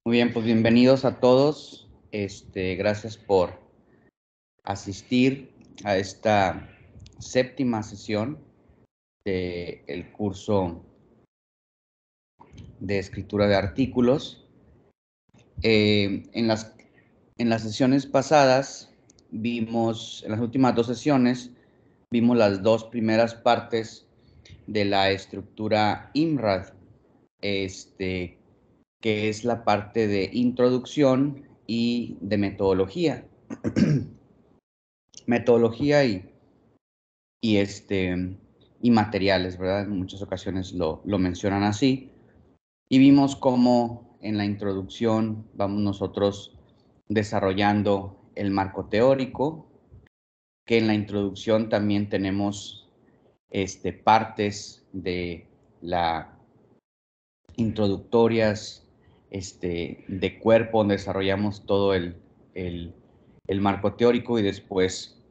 Muy bien, pues bienvenidos a todos. Gracias por asistir a esta séptima sesión del curso de escritura de artículos. En las sesiones pasadas en las últimas dos sesiones, vimos las dos primeras partes de la estructura IMRAD, que es la parte de introducción y de metodología. Metodología y materiales, ¿verdad? En muchas ocasiones lo mencionan así. Y vimos cómo en la introducción vamos nosotros desarrollando el marco teórico, que en la introducción también tenemos partes de la introductorias de cuerpo, donde desarrollamos todo el marco teórico y después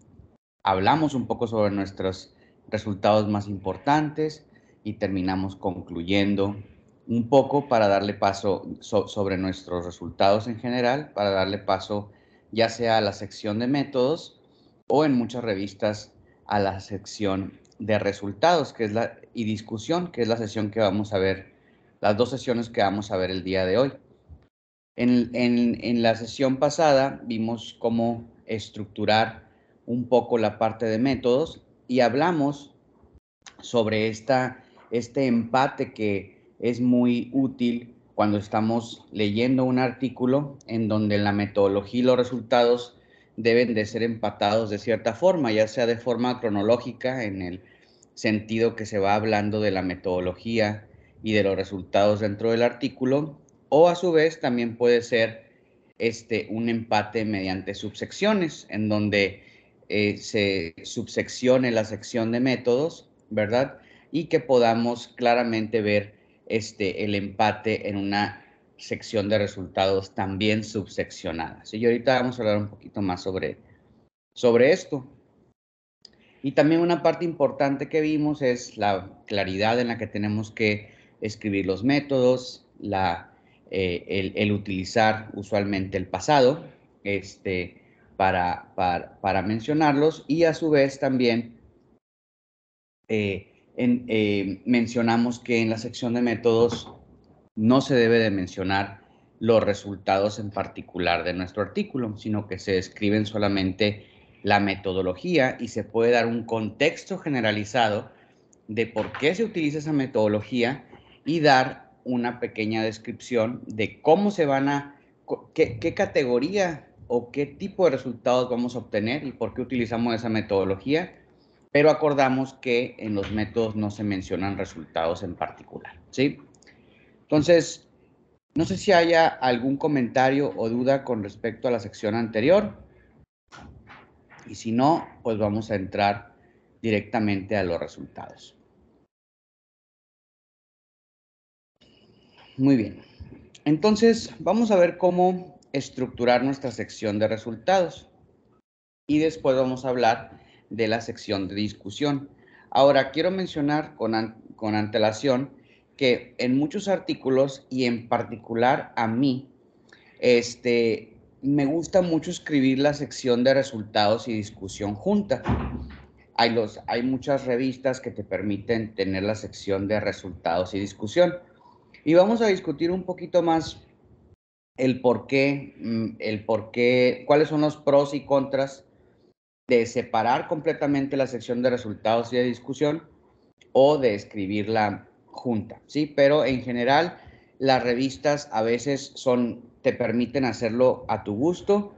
hablamos un poco sobre nuestros resultados más importantes y terminamos concluyendo un poco para darle paso sobre nuestros resultados en general, para darle paso ya sea a la sección de métodos o en muchas revistas a la sección de resultados y discusión, que es la sesión que vamos a ver, las dos sesiones que vamos a ver el día de hoy. En la sesión pasada vimos cómo estructurar un poco la parte de métodos y hablamos sobre este empate que es muy útil cuando estamos leyendo un artículo en donde la metodología y los resultados deben de ser empatados de cierta forma, ya sea de forma cronológica en el sentido que se va hablando de la metodología y de los resultados dentro del artículo, o a su vez también puede ser un empate mediante subsecciones, en donde se subseccione la sección de métodos, ¿verdad? Y que podamos claramente ver el empate en una sección de resultados también subseccionada. Y ahorita vamos a hablar un poquito más sobre esto. Y también una parte importante que vimos es la claridad en la que tenemos que escribir los métodos, el utilizar usualmente el pasado para mencionarlos, y a su vez también mencionamos que en la sección de métodos no se debe de mencionar los resultados en particular de nuestro artículo, sino que se describen solamente la metodología y se puede dar un contexto generalizado de por qué se utiliza esa metodología y dar una pequeña descripción de cómo se van a, qué categoría o qué tipo de resultados vamos a obtener y por qué utilizamos esa metodología, pero acordamos que en los métodos no se mencionan resultados en particular, ¿sí? Entonces, no sé si haya algún comentario o duda con respecto a la sección anterior, y si no, pues vamos a entrar directamente a los resultados. Muy bien. Entonces, vamos a ver cómo estructurar nuestra sección de resultados. Y después vamos a hablar de la sección de discusión. Ahora, quiero mencionar con antelación que en muchos artículos, y en particular a mí, me gusta mucho escribir la sección de resultados y discusión junta. Hay muchas revistas que te permiten tener la sección de resultados y discusión. Y vamos a discutir un poquito más el por qué, cuáles son los pros y contras de separar completamente la sección de resultados y de discusión o de escribirla junta, ¿sí? Pero en general, las revistas a veces te permiten hacerlo a tu gusto,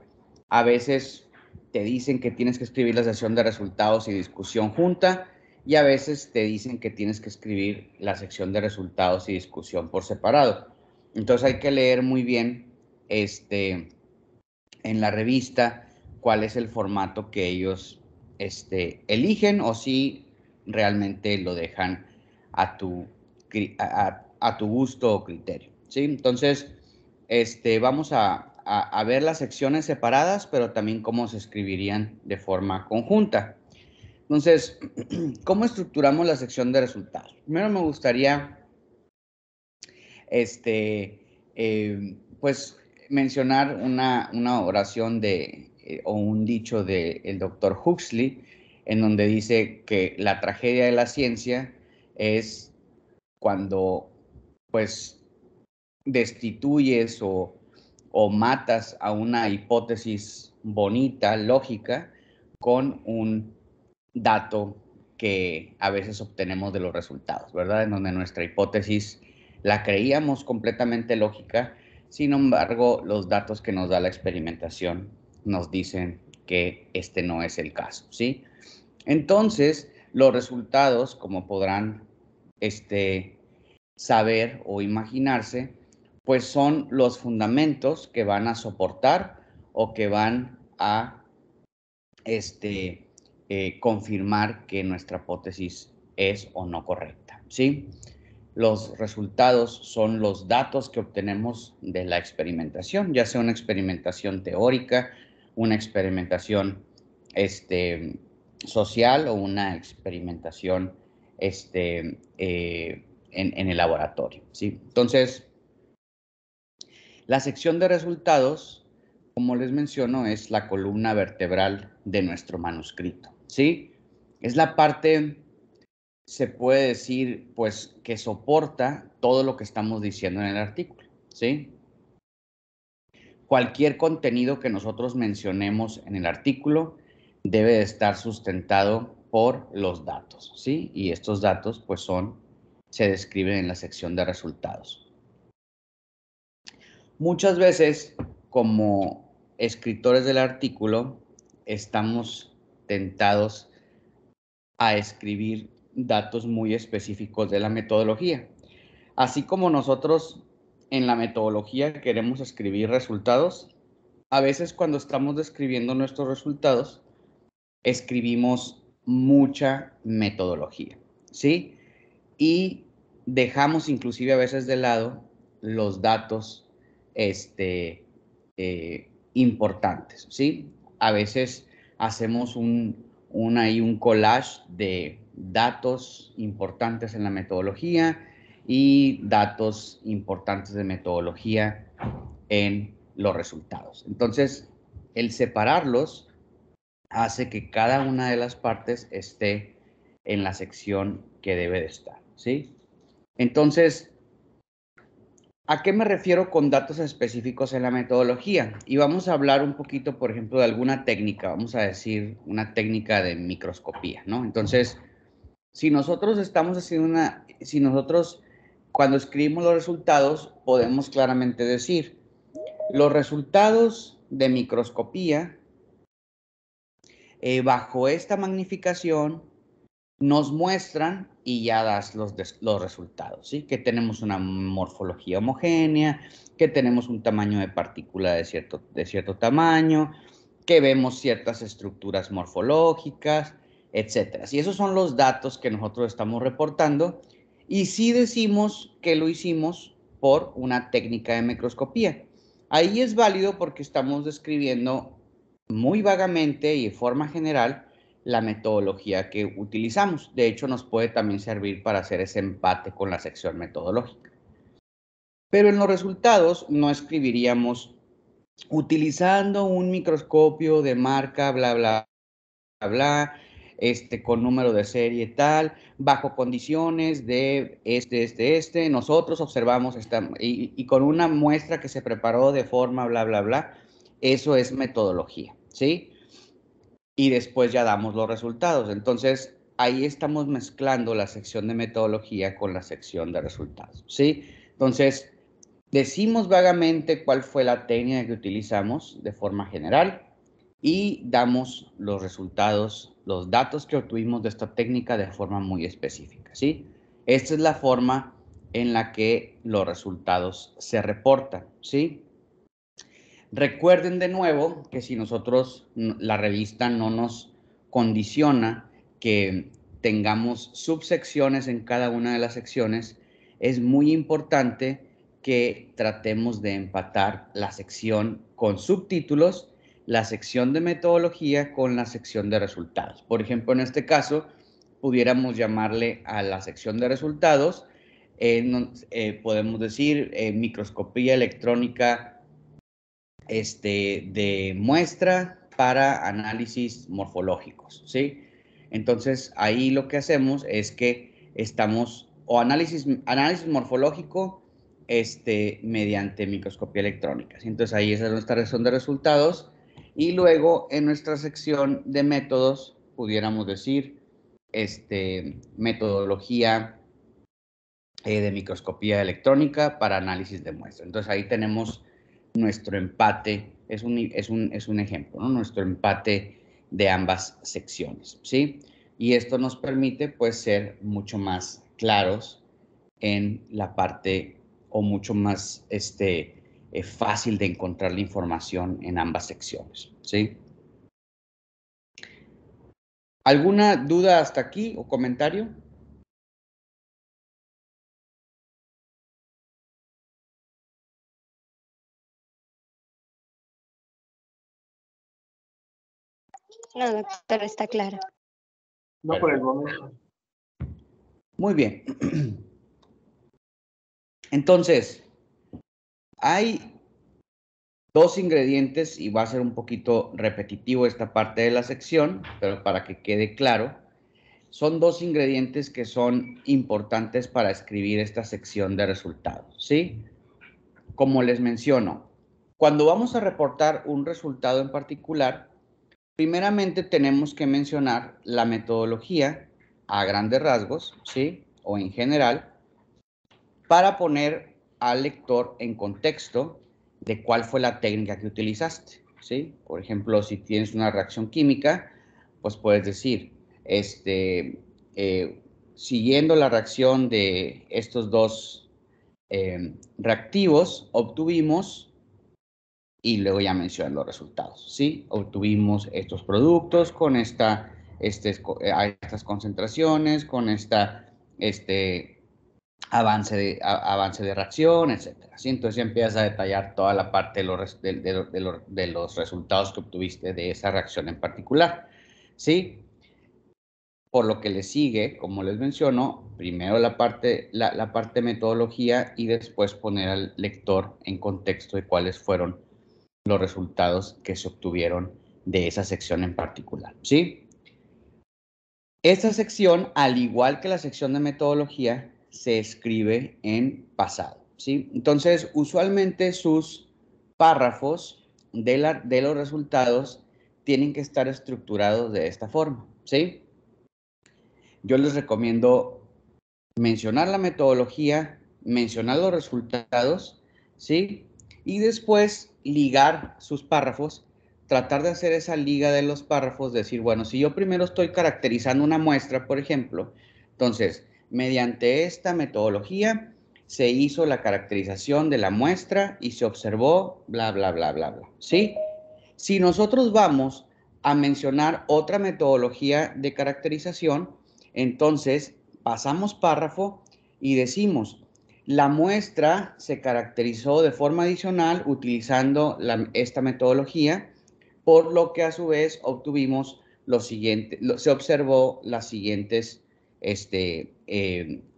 a veces te dicen que tienes que escribir la sección de resultados y discusión junta, y a veces te dicen que tienes que escribir la sección de resultados y discusión por separado. Entonces hay que leer muy bien en la revista cuál es el formato que ellos eligen, o si realmente lo dejan a tu, a tu gusto o criterio, ¿sí? Entonces, vamos a ver las secciones separadas, pero también cómo se escribirían de forma conjunta. Entonces, ¿cómo estructuramos la sección de resultados? Primero me gustaría pues, mencionar una oración o un dicho del doctor Huxley, en donde dice que la tragedia de la ciencia es cuando, pues, destituyes o matas a una hipótesis bonita, lógica, con un dato que a veces obtenemos de los resultados, ¿verdad? En donde nuestra hipótesis la creíamos completamente lógica, sin embargo, los datos que nos da la experimentación nos dicen que este no es el caso, ¿sí? Entonces, los resultados, como podrán saber o imaginarse, pues son los fundamentos que van a soportar o que van a confirmar que nuestra hipótesis es o no correcta, ¿sí? Los resultados son los datos que obtenemos de la experimentación, ya sea una experimentación teórica, una experimentación social o una experimentación en el laboratorio, ¿sí? Entonces, la sección de resultados, como les menciono, es la columna vertebral de nuestro manuscrito, ¿sí? Es la parte, se puede decir, pues, que soporta todo lo que estamos diciendo en el artículo, ¿sí? Cualquier contenido que nosotros mencionemos en el artículo debe de estar sustentado por los datos, ¿sí? Y estos datos, pues, se describen en la sección de resultados. Muchas veces, como escritores del artículo, estamos tentados a escribir datos muy específicos de la metodología. Así como nosotros en la metodología queremos escribir resultados, a veces cuando estamos describiendo nuestros resultados, escribimos mucha metodología, ¿sí? Y dejamos inclusive a veces de lado los datos importantes, ¿sí? A veces hacemos un collage de datos importantes en la metodología y datos importantes de metodología en los resultados. Entonces, el separarlos hace que cada una de las partes esté en la sección que debe de estar, ¿sí? Entonces, ¿a qué me refiero con datos específicos en la metodología? Y vamos a hablar un poquito, por ejemplo, de alguna técnica, vamos a decir una técnica de microscopía, ¿no? Entonces, si nosotros estamos haciendo si nosotros cuando escribimos los resultados, podemos claramente decir, los resultados de microscopía, bajo esta magnificación, nos muestran y ya das los resultados, ¿sí? Que tenemos una morfología homogénea, que tenemos un tamaño de partícula de cierto tamaño, que vemos ciertas estructuras morfológicas, etcétera. Y esos son los datos que nosotros estamos reportando y sí decimos que lo hicimos por una técnica de microscopía. Ahí es válido porque estamos describiendo muy vagamente y de forma general la metodología que utilizamos. De hecho, nos puede también servir para hacer ese empate con la sección metodológica. Pero en los resultados no escribiríamos utilizando un microscopio de marca, bla, bla, bla, bla, con número de serie tal, bajo condiciones de nosotros observamos y con una muestra que se preparó de forma, bla, bla, bla. Eso es metodología, ¿sí? Y después ya damos los resultados. Entonces, ahí estamos mezclando la sección de metodología con la sección de resultados, ¿sí? Entonces, decimos vagamente cuál fue la técnica que utilizamos de forma general y damos los resultados, los datos que obtuvimos de esta técnica de forma muy específica, ¿sí? Esta es la forma en la que los resultados se reportan, ¿sí? Recuerden de nuevo que si nosotros, la revista no nos condiciona que tengamos subsecciones en cada una de las secciones, es muy importante que tratemos de empatar la sección con subtítulos, la sección de metodología con la sección de resultados. Por ejemplo, en este caso, pudiéramos llamarle a la sección de resultados podemos decir microscopía electrónica de muestra para análisis morfológicos, ¿sí? Entonces, ahí lo que hacemos es que o análisis morfológico mediante microscopía electrónica. Entonces, ahí esa es nuestra sección de resultados. Y luego, en nuestra sección de métodos, pudiéramos decir, metodología de microscopía electrónica para análisis de muestra. Entonces, ahí tenemos nuestro empate, es un ejemplo, ¿no? Nuestro empate de ambas secciones, ¿sí? Y esto nos permite, pues, ser mucho más claros en la parte, o mucho más fácil de encontrar la información en ambas secciones, ¿sí? ¿Alguna duda hasta aquí o comentario? No, doctor, está claro. No por el momento. Muy bien. Entonces, hay dos ingredientes, y va a ser un poquito repetitivo esta parte de la sección, pero para que quede claro, son dos ingredientes que son importantes para escribir esta sección de resultados, ¿sí? Como les menciono, cuando vamos a reportar un resultado en particular, primeramente tenemos que mencionar la metodología a grandes rasgos, ¿sí? O en general, para poner al lector en contexto de cuál fue la técnica que utilizaste, ¿sí? Por ejemplo, si tienes una reacción química, pues puedes decir, siguiendo la reacción de estos dos reactivos, obtuvimos, y luego ya mencionan los resultados, ¿sí? Obtuvimos estos productos con a estas concentraciones, con avance de reacción, etcétera, ¿sí? Entonces ya empiezas a detallar toda la parte de los resultados que obtuviste de esa reacción en particular, ¿sí? Por lo que le sigue, como les menciono, primero la parte metodología y después poner al lector en contexto de cuáles fueron los resultados que se obtuvieron de esa sección en particular, ¿sí? Esta sección, al igual que la sección de metodología, se escribe en pasado, ¿sí? Entonces, usualmente sus párrafos de los resultados tienen que estar estructurados de esta forma, ¿sí? Yo les recomiendo mencionar la metodología, mencionar los resultados, ¿sí? Y después ligar sus párrafos, tratar de hacer esa liga de los párrafos, decir, bueno, si yo primero estoy caracterizando una muestra, por ejemplo, entonces, mediante esta metodología se hizo la caracterización de la muestra y se observó, bla, bla, bla, bla, bla, ¿sí? Si nosotros vamos a mencionar otra metodología de caracterización, entonces pasamos párrafo y decimos, la muestra se caracterizó de forma adicional utilizando esta metodología, por lo que a su vez obtuvimos se observó las siguientes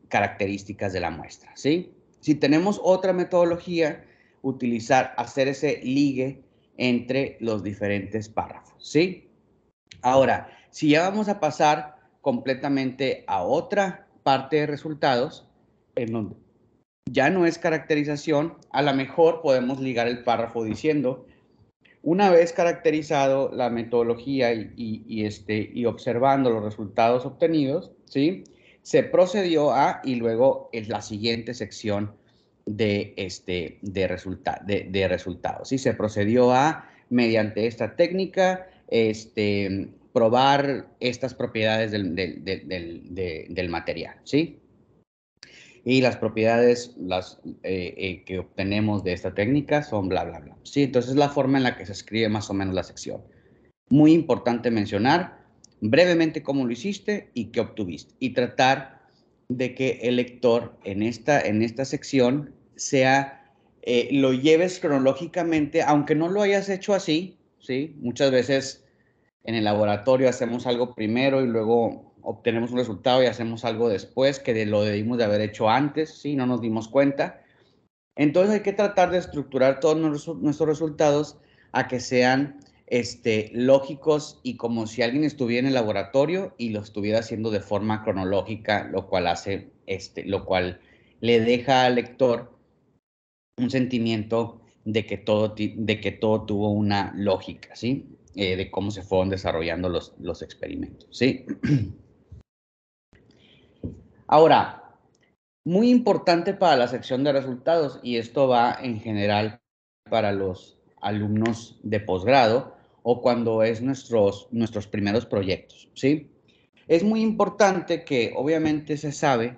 características de la muestra, ¿sí? Si tenemos otra metodología, hacer ese ligue entre los diferentes párrafos, ¿sí? Ahora, si ya vamos a pasar completamente a otra parte de resultados, en donde ya no es caracterización, a lo mejor podemos ligar el párrafo diciendo, una vez caracterizado la metodología y observando los resultados obtenidos, ¿sí? Se procedió a, y luego es la siguiente sección de resultados, ¿sí? Se procedió a, mediante esta técnica, probar estas propiedades del material, ¿sí? Y las propiedades que obtenemos de esta técnica son bla, bla, bla, ¿sí? Entonces es la forma en la que se escribe más o menos la sección. Muy importante mencionar brevemente cómo lo hiciste y qué obtuviste. Y tratar de que el lector en esta sección lo lleves cronológicamente, aunque no lo hayas hecho así, ¿sí? Muchas veces en el laboratorio hacemos algo primero y luego obtenemos un resultado y hacemos algo después que lo debimos de haber hecho antes, ¿sí? No nos dimos cuenta. Entonces hay que tratar de estructurar todos nuestros resultados a que sean lógicos y como si alguien estuviera en el laboratorio y lo estuviera haciendo de forma cronológica, lo cual le deja al lector un sentimiento de que todo tuvo una lógica, ¿sí? De cómo se fueron desarrollando los experimentos, ¿sí? Ahora, muy importante para la sección de resultados, y esto va en general para los alumnos de posgrado o cuando es nuestros primeros proyectos, ¿sí? Es muy importante que obviamente se sabe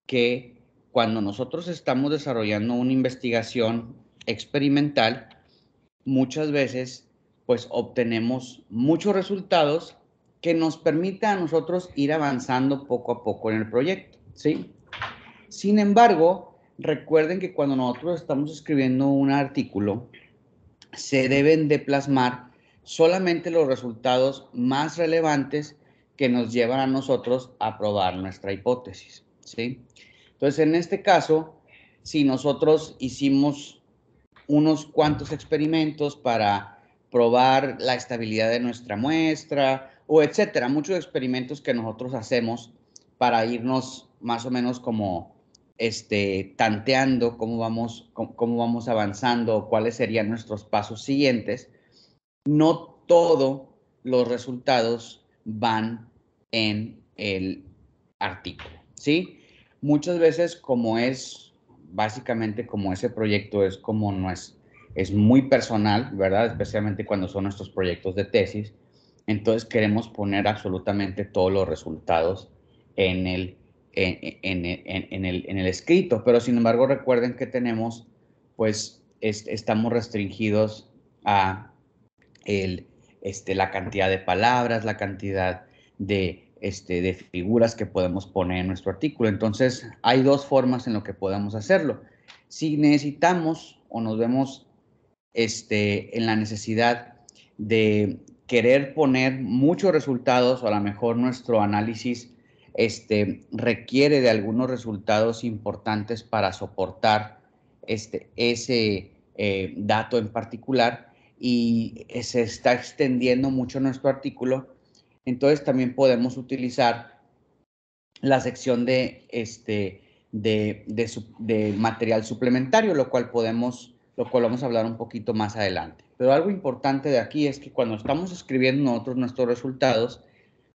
que cuando nosotros estamos desarrollando una investigación experimental, muchas veces pues obtenemos muchos resultados que nos permiten a nosotros ir avanzando poco a poco en el proyecto, ¿sí? Sin embargo, recuerden que cuando nosotros estamos escribiendo un artículo, se deben de plasmar solamente los resultados más relevantes que nos llevan a nosotros a probar nuestra hipótesis, ¿sí? Entonces, en este caso, si nosotros hicimos unos cuantos experimentos para probar la estabilidad de nuestra muestra o etcétera, muchos experimentos que nosotros hacemos para irnos más o menos como tanteando cómo vamos avanzando, cuáles serían nuestros pasos siguientes. No todos los resultados van en el artículo, ¿sí? Muchas veces básicamente como ese proyecto es muy personal, ¿verdad? Especialmente cuando son nuestros proyectos de tesis, entonces queremos poner absolutamente todos los resultados en el escrito, pero sin embargo recuerden que estamos restringidos a la cantidad de palabras, la cantidad de figuras que podemos poner en nuestro artículo. Entonces, hay dos formas en lo que podemos hacerlo. Si necesitamos o nos vemos en la necesidad de querer poner muchos resultados, o a lo mejor nuestro análisis requiere de algunos resultados importantes para soportar ese dato en particular y se está extendiendo mucho nuestro artículo, entonces también podemos utilizar la sección de material suplementario, lo cual vamos a hablar un poquito más adelante. Pero algo importante de aquí es que cuando estamos escribiendo nosotros nuestros resultados,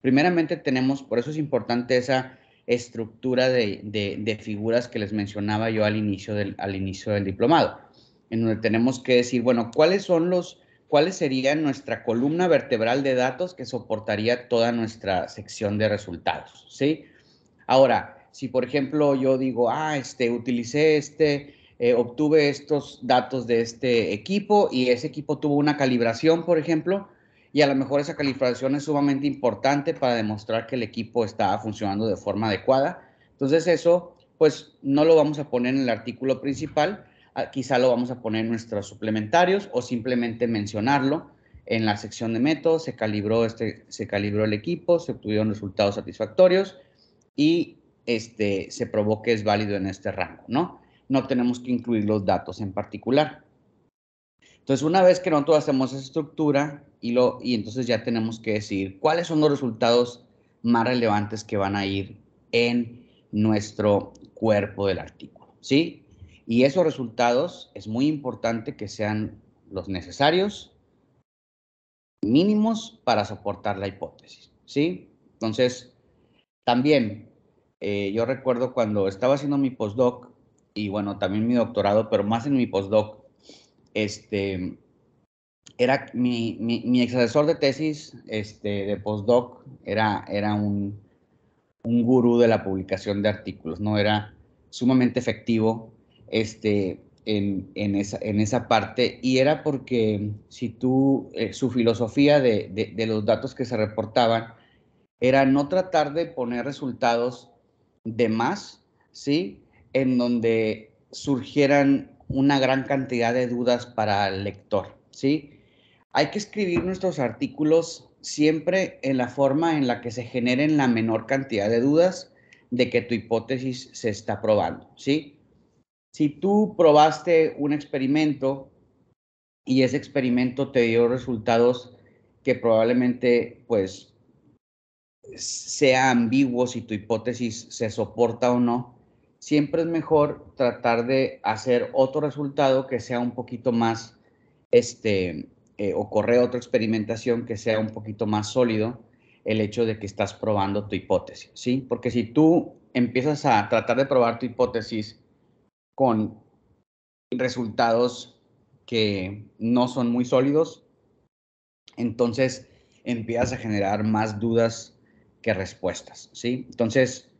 primeramente por eso es importante esa estructura de figuras que les mencionaba yo al inicio del diplomado, en donde tenemos que decir, bueno, ¿cuáles serían nuestra columna vertebral de datos que soportaría toda nuestra sección de resultados, ¿sí? Ahora, si por ejemplo yo digo, obtuve estos datos de este equipo y ese equipo tuvo una calibración, por ejemplo, y a lo mejor esa calibración es sumamente importante para demostrar que el equipo está funcionando de forma adecuada. Entonces eso, pues no lo vamos a poner en el artículo principal, quizá lo vamos a poner en nuestros suplementarios o simplemente mencionarlo en la sección de métodos, se calibró el equipo, se obtuvieron resultados satisfactorios y se probó que es válido en este rango, ¿no? No tenemos que incluir los datos en particular. Entonces, una vez que nosotros hacemos esa estructura y entonces ya tenemos que decir cuáles son los resultados más relevantes que van a ir en nuestro cuerpo del artículo, ¿sí? Y esos resultados es muy importante que sean los necesarios, mínimos para soportar la hipótesis, ¿sí? Entonces, también yo recuerdo cuando estaba haciendo mi postdoc y bueno, también mi doctorado, pero más en mi postdoc, era mi ex asesor de tesis de postdoc era un gurú de la publicación de artículos, ¿no? Era sumamente efectivo en esa parte y era porque su filosofía de los datos que se reportaban era no tratar de poner resultados de más, ¿sí? En donde surgieran una gran cantidad de dudas para el lector, ¿sí? Hay que escribir nuestros artículos siempre en la forma en la que se generen la menor cantidad de dudas de que tu hipótesis se está probando, ¿sí? Si tú probaste un experimento y ese experimento te dio resultados que probablemente, pues, sea ambiguo si tu hipótesis se soporta o no, siempre es mejor tratar de hacer otro resultado que sea un poquito más, o correr otra experimentación que sea un poquito más sólido el hecho de que estás probando tu hipótesis, ¿sí? Porque si tú empiezas a tratar de probar tu hipótesis con resultados que no son muy sólidos, entonces empiezas a generar más dudas que respuestas, ¿sí? Entonces,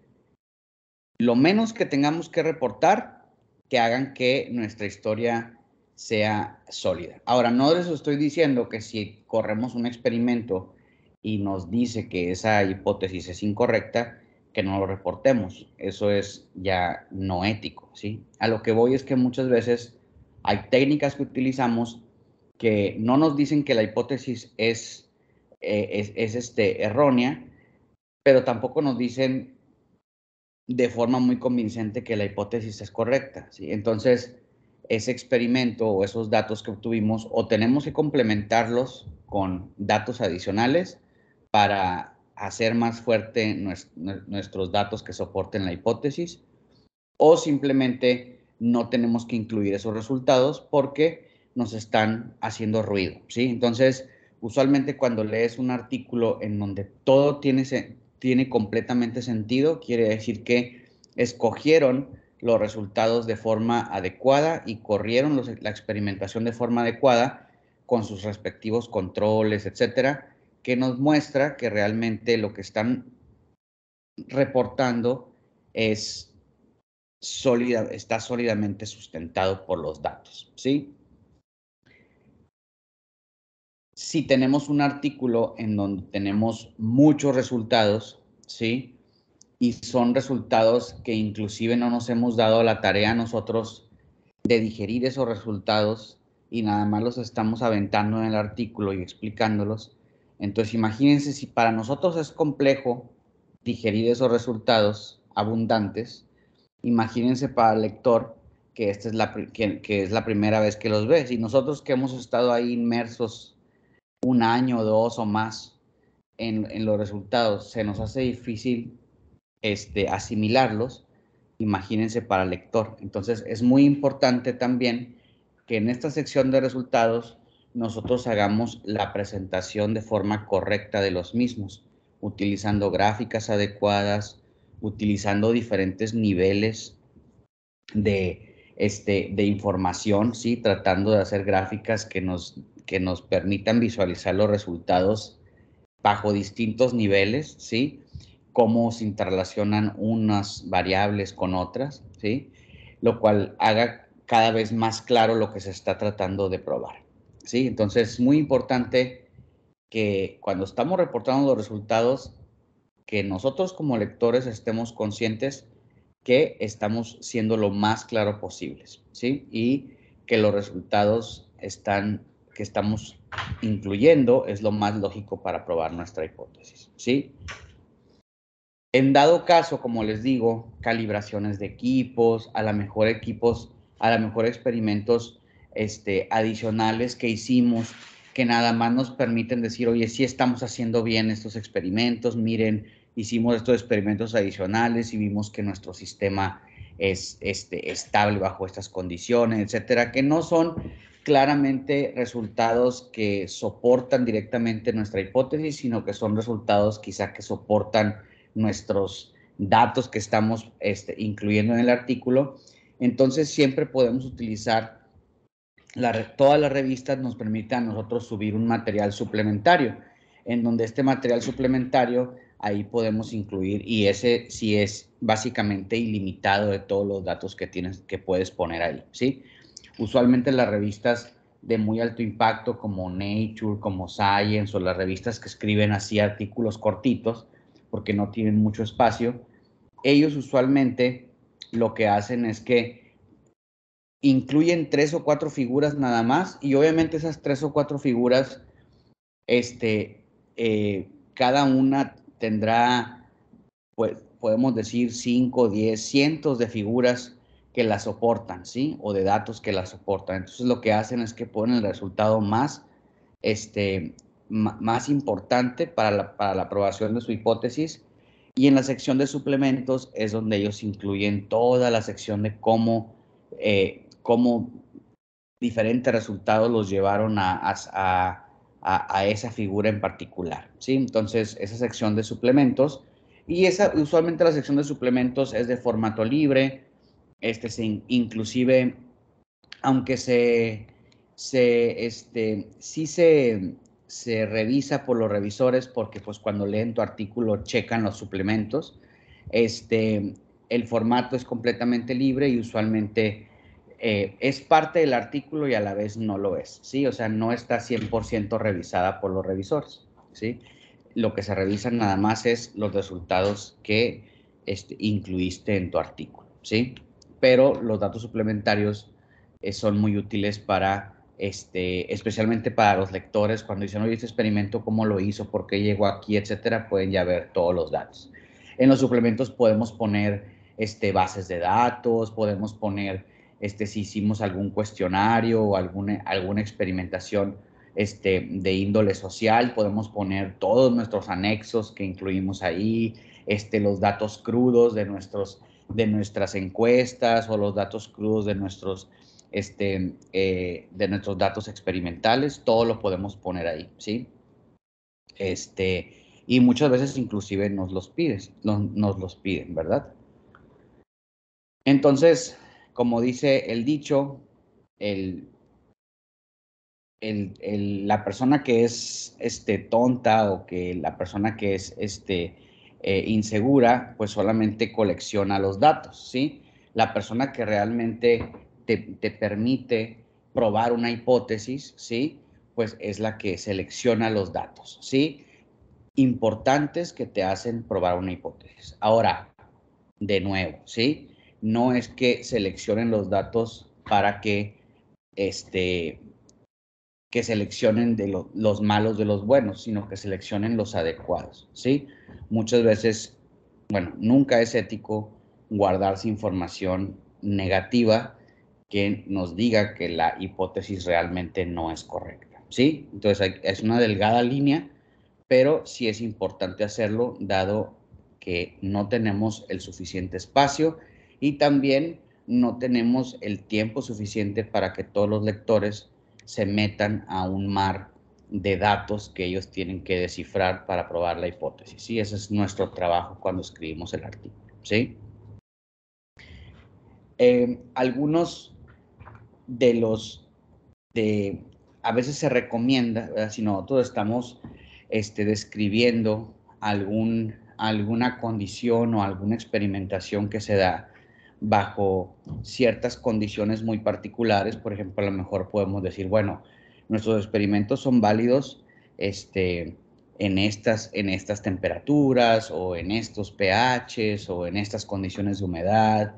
lo menos que tengamos que reportar, que hagan que nuestra historia sea sólida. Ahora, no les estoy diciendo que si corremos un experimento y nos dice que esa hipótesis es incorrecta, que no lo reportemos. Eso es ya no ético, ¿sí? A lo que voy es que muchas veces hay técnicas que utilizamos que no nos dicen que la hipótesis es errónea, pero tampoco nos dicen de forma muy convincente que la hipótesis es correcta, ¿sí? Entonces, ese experimento o esos datos que obtuvimos, o tenemos que complementarlos con datos adicionales para hacer más fuerte nuestros datos que soporten la hipótesis, o simplemente no tenemos que incluir esos resultados porque nos están haciendo ruido, ¿sí? Entonces, usualmente cuando lees un artículo en donde todo tiene completamente sentido, quiere decir que escogieron los resultados de forma adecuada y corrieron la experimentación de forma adecuada con sus respectivos controles, etcétera, que nos muestra que realmente lo que están reportando es está sólidamente sustentado por los datos, ¿sí? Si tenemos un artículo en donde tenemos muchos resultados, ¿sí? Y son resultados que inclusive no nos hemos dado la tarea nosotros de digerir esos resultados y nada más los estamos aventando en el artículo y explicándolos. Entonces, imagínense si para nosotros es complejo digerir esos resultados abundantes, imagínense para el lector que esta es que es la primera vez que los ve. Y nosotros que hemos estado ahí inmersos un año, dos o más en los resultados, se nos hace difícil asimilarlos, imagínense para el lector. Entonces, es muy importante también que en esta sección de resultados nosotros hagamos la presentación de forma correcta de los mismos, utilizando gráficas adecuadas, utilizando diferentes niveles de información, ¿sí? Tratando de hacer gráficas que nos permitan visualizar los resultados bajo distintos niveles, ¿sí? Cómo se interrelacionan unas variables con otras, ¿sí? Lo cual haga cada vez más claro lo que se está tratando de probar, ¿sí? Entonces, es muy importante que cuando estamos reportando los resultados, que nosotros como lectores estemos conscientes que estamos siendo lo más claro posibles, ¿sí? Y que los resultados que estamos incluyendo es lo más lógico para probar nuestra hipótesis, ¿sí? En dado caso, como les digo, calibraciones de equipos, a lo mejor experimentos adicionales que hicimos que nada más nos permiten decir, oye, sí estamos haciendo bien estos experimentos, miren, hicimos estos experimentos adicionales y vimos que nuestro sistema es estable bajo estas condiciones, etcétera, que no son claramente resultados que soportan directamente nuestra hipótesis, sino que son resultados quizá que soportan nuestros datos que estamos incluyendo en el artículo. Entonces, siempre podemos utilizar, todas las revistas nos permiten a nosotros subir un material suplementario, en donde este material suplementario, ahí podemos incluir, y ese sí es básicamente ilimitado de todos los datos que puedes poner ahí, ¿sí? Usualmente las revistas de muy alto impacto como Nature, como Science, o las revistas que escriben así artículos cortitos, porque no tienen mucho espacio, ellos usualmente lo que hacen es que incluyen 3 o 4 figuras nada más, y obviamente esas 3 o 4 figuras, cada una tendrá, pues, podemos decir 5, 10, cientos de figuras que la soportan, ¿sí? O de datos que la soportan. Entonces lo que hacen es que ponen el resultado más, más importante para la aprobación de su hipótesis, y en la sección de suplementos es donde ellos incluyen toda la sección de cómo diferentes resultados los llevaron a esa figura en particular, ¿sí? Entonces, esa sección de suplementos, y usualmente la sección de suplementos es de formato libre, inclusive, aunque sí se revisa por los revisores, porque pues cuando leen tu artículo checan los suplementos, el formato es completamente libre y usualmente es parte del artículo y a la vez no lo es, ¿sí? O sea, no está 100% revisada por los revisores, ¿sí? Lo que se revisan nada más es los resultados que incluiste en tu artículo, ¿sí? Pero los datos suplementarios son muy útiles para, especialmente para los lectores, cuando dicen, oye, este experimento, ¿cómo lo hizo? ¿Por qué llegó aquí? Etcétera, pueden ya ver todos los datos. En los suplementos podemos poner bases de datos, podemos poner si hicimos algún cuestionario o alguna experimentación de índole social, podemos poner todos nuestros anexos que incluimos ahí, los datos crudos de nuestras encuestas o los datos crudos de nuestros datos experimentales, todo lo podemos poner ahí, ¿sí? Y muchas veces inclusive nos los piden, ¿verdad? Entonces, como dice el dicho, la persona que es tonta, o que la persona que es insegura, pues solamente colecciona los datos, ¿sí? La persona que realmente te permite probar una hipótesis, ¿sí? Pues es la que selecciona los datos, ¿sí? Importantes que te hacen probar una hipótesis. Ahora, de nuevo, ¿sí? No es que seleccionen los datos para que seleccionen los malos de los buenos, sino que seleccionen los adecuados, ¿sí? Muchas veces, bueno, nunca es ético guardarse información negativa que nos diga que la hipótesis realmente no es correcta, ¿sí? Entonces, es una delgada línea, pero sí es importante hacerlo, dado que no tenemos el suficiente espacio y también no tenemos el tiempo suficiente para que todos los lectores se metan a un mar de datos que ellos tienen que descifrar para probar la hipótesis, ¿sí? Ese es nuestro trabajo cuando escribimos el artículo, ¿sí? Algunos a veces se recomienda, ¿verdad? Si nosotros estamos describiendo alguna condición o alguna experimentación que se da bajo ciertas condiciones muy particulares, por ejemplo, a lo mejor podemos decir, bueno, nuestros experimentos son válidos en estas temperaturas, o en estos pHs, o en estas condiciones de humedad,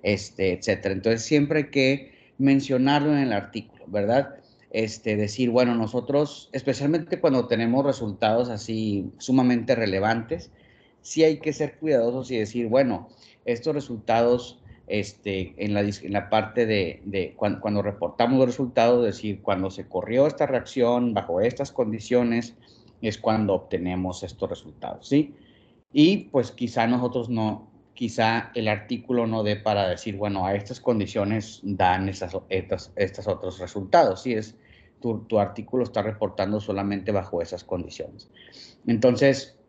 etcétera. Entonces, siempre hay que mencionarlo en el artículo, ¿verdad? Decir, bueno, nosotros, especialmente cuando tenemos resultados así sumamente relevantes, sí hay que ser cuidadosos y decir, bueno, estos resultados, en la parte de cuando reportamos los resultados, decir, cuando se corrió esta reacción bajo estas condiciones, es cuando obtenemos estos resultados, ¿sí? Y pues quizá quizá el artículo no dé para decir, bueno, a estas condiciones dan estos otros resultados, ¿sí? Tu artículo está reportando solamente bajo esas condiciones. Entonces,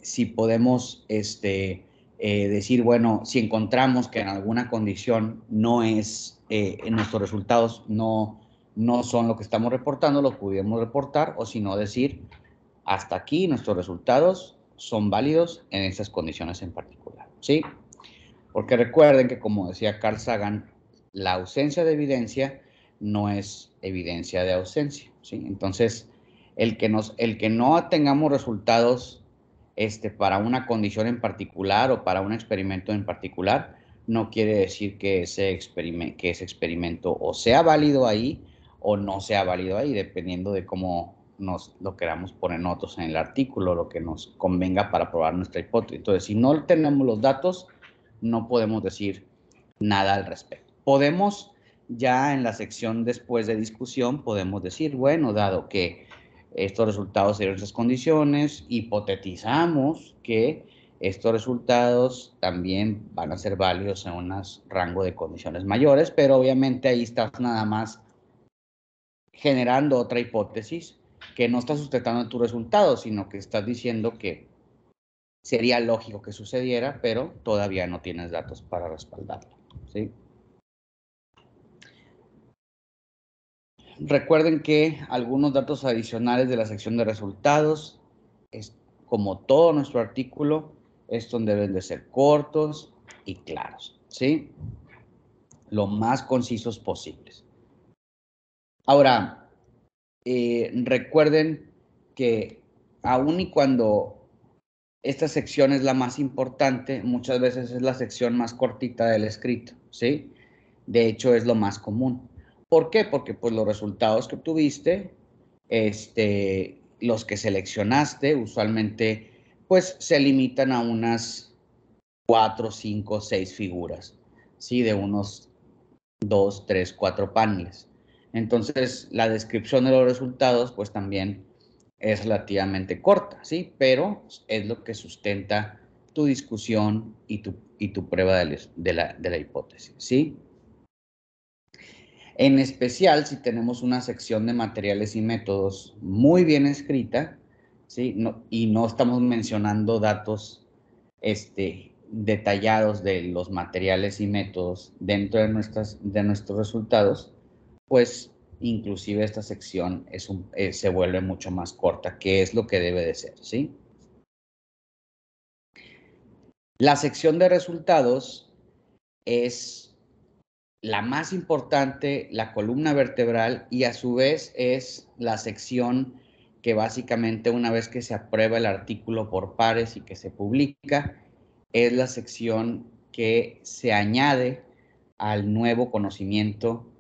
si podemos decir, bueno, si encontramos que en alguna condición en nuestros resultados no son lo que estamos reportando, lo pudimos reportar, o si no, decir, hasta aquí nuestros resultados son válidos en esas condiciones en particular, ¿sí? Porque recuerden que, como decía Carl Sagan, la ausencia de evidencia no es evidencia de ausencia, ¿sí? Entonces, el que no tengamos resultados para una condición en particular o para un experimento en particular, no quiere decir que ese experimento o sea válido ahí o no sea válido ahí, dependiendo de cómo nos lo queramos poner nosotros en el artículo, lo que nos convenga para probar nuestra hipótesis. Entonces, si no tenemos los datos, no podemos decir nada al respecto. Podemos, ya en la sección después de discusión, podemos decir, bueno, dado que estos resultados se dieron esas condiciones, hipotetizamos que estos resultados también van a ser válidos en un rango de condiciones mayores, pero obviamente ahí estás nada más generando otra hipótesis que no está sustentando tu resultado, sino que estás diciendo que sería lógico que sucediera, pero todavía no tienes datos para respaldarlo, ¿sí? Recuerden que algunos datos adicionales de la sección de resultados, como todo nuestro artículo, estos deben de ser cortos y claros, ¿sí? Lo más concisos posibles. Ahora, recuerden que aun y cuando esta sección es la más importante, muchas veces es la sección más cortita del escrito, ¿sí? De hecho, es lo más común. ¿Por qué? Porque pues los resultados que obtuviste, los que seleccionaste, usualmente pues se limitan a unas 4, 5, 6 figuras, ¿sí? De unos 2, 3, 4 paneles. Entonces, la descripción de los resultados pues también es relativamente corta, ¿sí? Pero es lo que sustenta tu discusión y tu prueba de la hipótesis, ¿sí? En especial si tenemos una sección de materiales y métodos muy bien escrita, ¿sí? Y no estamos mencionando datos detallados de los materiales y métodos dentro de nuestros resultados, pues inclusive esta sección se vuelve mucho más corta, que es lo que debe de ser, ¿sí? La sección de resultados es la más importante, la columna vertebral, y a su vez es la sección que básicamente una vez que se aprueba el artículo por pares y que se publica, es la sección que se añade al nuevo conocimiento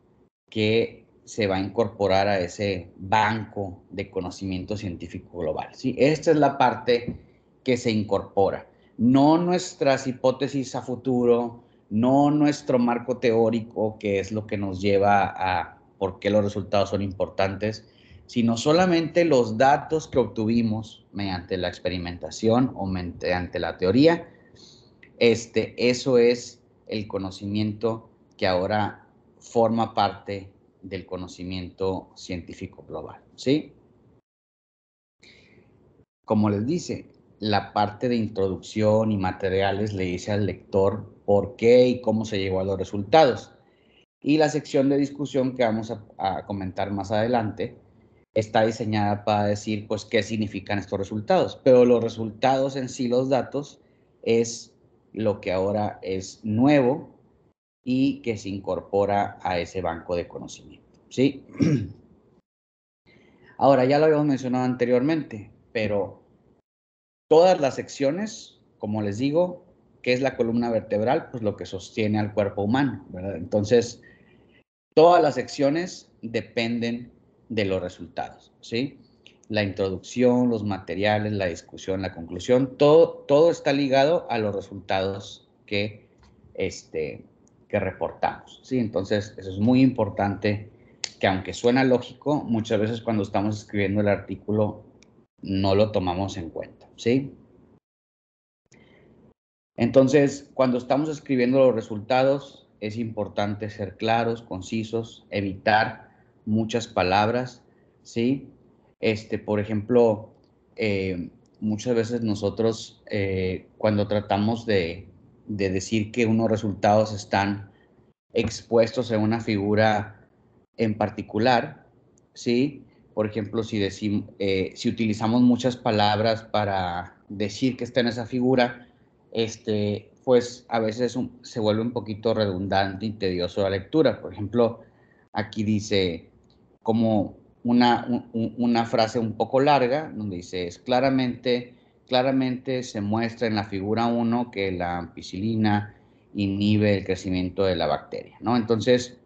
que se va a incorporar a ese banco de conocimiento científico global, ¿sí? Esta es la parte que se incorpora, no nuestras hipótesis a futuro, no nuestro marco teórico, que es lo que nos lleva a por qué los resultados son importantes, sino solamente los datos que obtuvimos mediante la experimentación o mediante la teoría. Eso es el conocimiento que ahora forma parte del conocimiento científico global, ¿sí? Como les dice, la parte de introducción y materiales le dice al lector por qué y cómo se llegó a los resultados. Y la sección de discusión que vamos a comentar más adelante está diseñada para decir, pues, qué significan estos resultados. Pero los resultados en sí, los datos, es lo que ahora es nuevo y que se incorpora a ese banco de conocimiento, ¿sí? Ahora, ya lo habíamos mencionado anteriormente, pero todas las secciones, como les digo, ¿qué es la columna vertebral? Pues lo que sostiene al cuerpo humano, ¿verdad? Entonces, todas las secciones dependen de los resultados, ¿sí? La introducción, los materiales, la discusión, la conclusión, todo está ligado a los resultados que reportamos, ¿sí? Entonces, eso es muy importante, que aunque suena lógico, muchas veces cuando estamos escribiendo el artículo no lo tomamos en cuenta, ¿sí? Entonces, cuando estamos escribiendo los resultados, es importante ser claros, concisos, evitar muchas palabras, ¿sí? Por ejemplo, muchas veces nosotros, cuando tratamos de decir que unos resultados están expuestos en una figura en particular, ¿sí? Por ejemplo, si utilizamos muchas palabras para decir que está en esa figura, pues a veces se vuelve un poquito redundante y tedioso la lectura. Por ejemplo, aquí dice como una frase un poco larga, donde dice, claramente se muestra en la figura 1 que la ampicilina inhibe el crecimiento de la bacteria, ¿no? Entonces,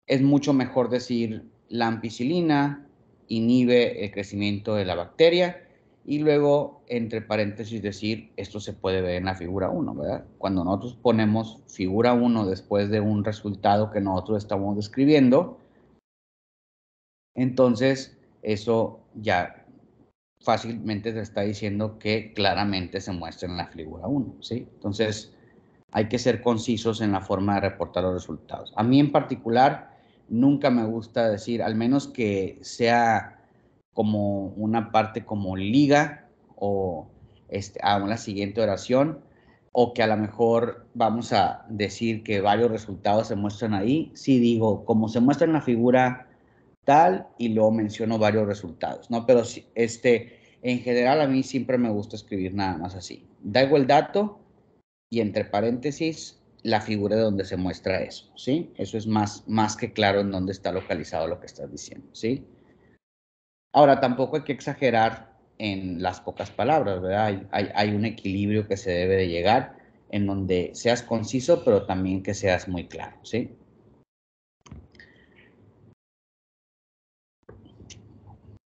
es mucho mejor decir la ampicilina inhibe el crecimiento de la bacteria y luego, entre paréntesis, decir esto se puede ver en la figura 1, ¿verdad? Cuando nosotros ponemos figura 1 después de un resultado que nosotros estamos describiendo, entonces eso ya fácilmente te está diciendo que claramente se muestra en la figura 1, ¿sí? Entonces, hay que ser concisos en la forma de reportar los resultados. A mí en particular, nunca me gusta decir, al menos que sea como una parte como liga o a una siguiente oración, o que a lo mejor vamos a decir que varios resultados se muestran ahí. Sí digo, como se muestra en la figura tal, y luego menciono varios resultados, ¿no? Pero en general a mí siempre me gusta escribir nada más así. Traigo el dato y entre paréntesis la figura de donde se muestra eso, ¿sí? Eso es más que claro en dónde está localizado lo que estás diciendo, ¿sí? Ahora, tampoco hay que exagerar en las pocas palabras, ¿verdad? Hay un equilibrio que se debe de llegar en donde seas conciso, pero también que seas muy claro, ¿sí?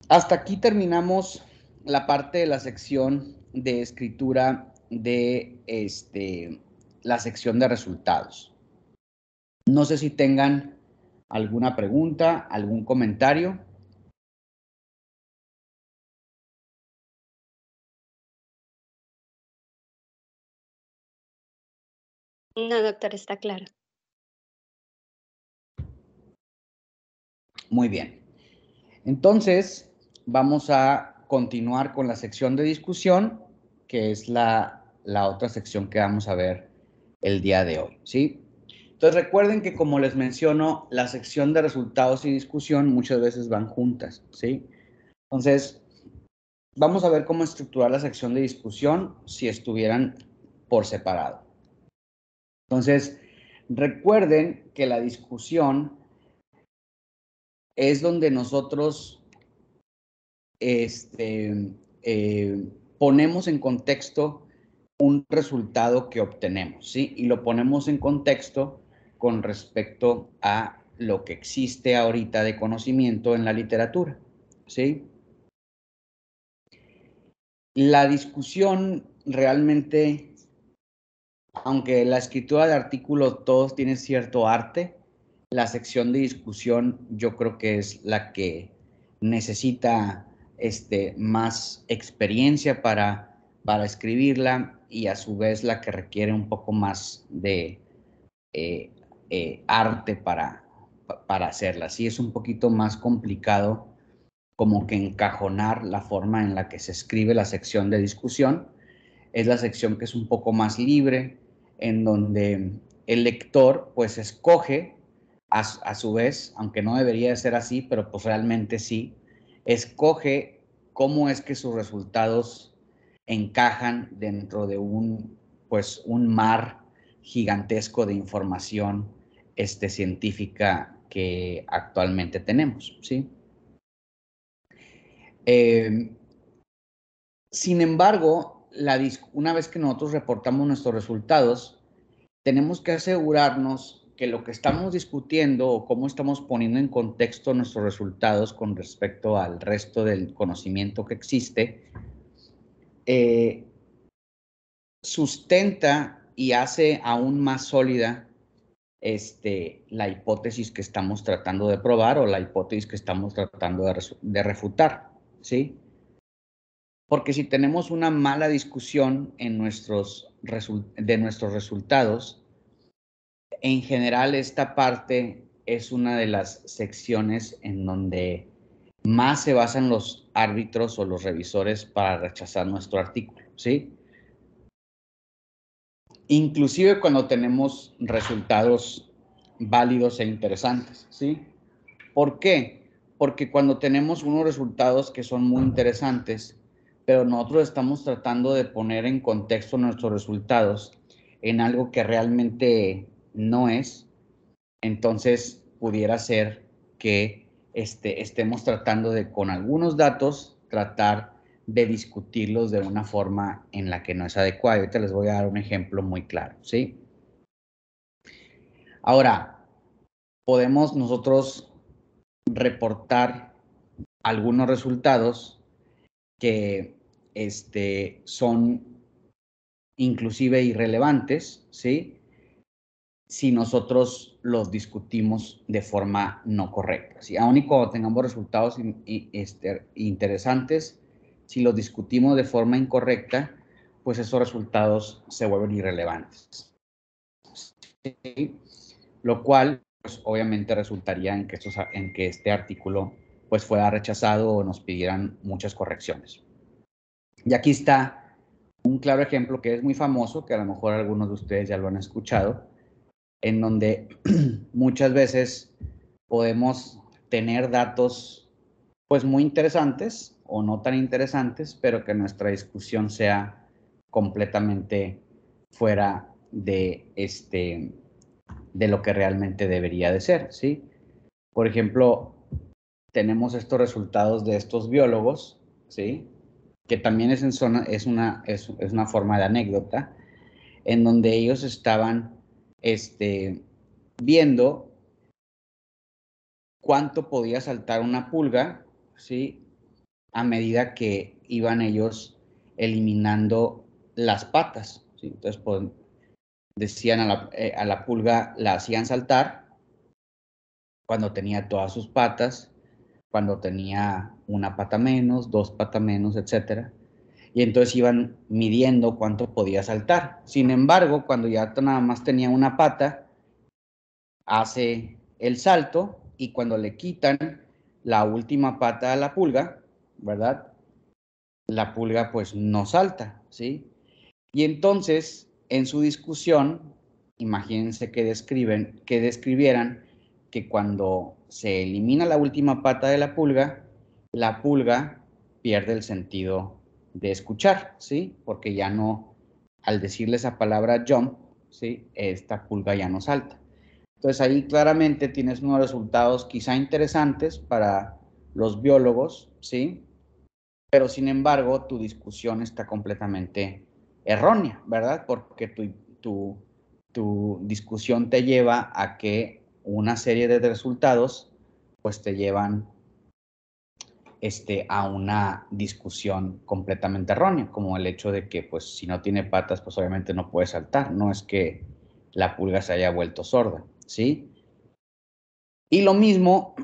Hasta aquí terminamos la parte de la sección de escritura de la sección de resultados. No sé si tengan alguna pregunta, algún comentario. No, doctor, está claro. Muy bien. Entonces, vamos a continuar con la sección de discusión, que es la otra sección que vamos a ver el día de hoy, ¿sí? Entonces, recuerden que, como les menciono, la sección de resultados y discusión muchas veces van juntas, ¿sí? Entonces, vamos a ver cómo estructurar la sección de discusión si estuvieran por separado. Entonces, recuerden que la discusión es donde nosotros ponemos en contexto un resultado que obtenemos, ¿sí? Y lo ponemos en contexto con respecto a lo que existe ahorita de conocimiento en la literatura, ¿sí? La discusión realmente, aunque la escritura de artículos todos tienen cierto arte, la sección de discusión yo creo que es la que necesita más experiencia para escribirla, y a su vez la que requiere un poco más de arte para hacerla. Sí, es un poquito más complicado como que encajonar la forma en la que se escribe la sección de discusión. Es la sección que es un poco más libre, en donde el lector pues escoge a su vez, aunque no debería de ser así, pero pues realmente sí, escoge cómo es que sus resultados encajan dentro de un mar gigantesco de información científica que actualmente tenemos, ¿sí? Sin embargo, una vez que nosotros reportamos nuestros resultados, tenemos que asegurarnos que lo que estamos discutiendo o cómo estamos poniendo en contexto nuestros resultados con respecto al resto del conocimiento que existe, sustenta y hace aún más sólida la hipótesis que estamos tratando de probar o la hipótesis que estamos tratando de refutar, ¿sí? Porque si tenemos una mala discusión de nuestros resultados, en general esta parte es una de las secciones en donde más se basan los árbitros o los revisores para rechazar nuestro artículo, ¿sí? Inclusive cuando tenemos resultados válidos e interesantes, ¿sí? ¿Por qué? Porque cuando tenemos unos resultados que son muy interesantes, pero nosotros estamos tratando de poner en contexto nuestros resultados en algo que realmente no es, entonces pudiera ser que estemos tratando de, con algunos datos, tratar de discutirlos de una forma en la que no es adecuada. Ahorita les voy a dar un ejemplo muy claro, ¿sí? Ahora, podemos nosotros reportar algunos resultados que son inclusive irrelevantes, ¿sí? Si nosotros los discutimos de forma no correcta, ¿sí? Aun y cuando tengamos resultados interesantes, si los discutimos de forma incorrecta, pues esos resultados se vuelven irrelevantes, ¿sí? Lo cual, pues obviamente resultaría en que este artículo pues fuera rechazado o nos pidieran muchas correcciones. Y aquí está un claro ejemplo que es muy famoso, que a lo mejor algunos de ustedes ya lo han escuchado, en donde muchas veces podemos tener datos pues muy interesantes o no tan interesantes, pero que nuestra discusión sea completamente fuera de lo que realmente debería de ser, ¿sí? Por ejemplo, tenemos estos resultados de estos biólogos, ¿sí? Que también es una forma de anécdota, en donde ellos estaban viendo cuánto podía saltar una pulga, ¿sí? A medida que iban ellos eliminando las patas, ¿sí? Entonces, pues, decían a la pulga, la hacían saltar cuando tenía todas sus patas, cuando tenía una pata menos, dos patas menos, etcétera. Y entonces iban midiendo cuánto podía saltar. Sin embargo, cuando ya nada más tenía una pata, hace el salto y cuando le quitan la última pata a la pulga, ¿verdad? La pulga pues no salta, ¿sí? Y entonces, en su discusión, imagínense que describieran que cuando se elimina la última pata de la pulga pierde el sentido de escuchar, ¿sí? Porque ya no, al decirle esa palabra jump, ¿sí? Esta pulga ya no salta. Entonces ahí claramente tienes unos resultados quizá interesantes para los biólogos, ¿sí? Pero sin embargo tu discusión está completamente errónea, ¿verdad? Porque tu discusión te lleva a que una serie de resultados pues te llevan a una discusión completamente errónea, como el hecho de que pues si no tiene patas pues obviamente no puede saltar, no es que la pulga se haya vuelto sorda, ¿sí? Y lo mismo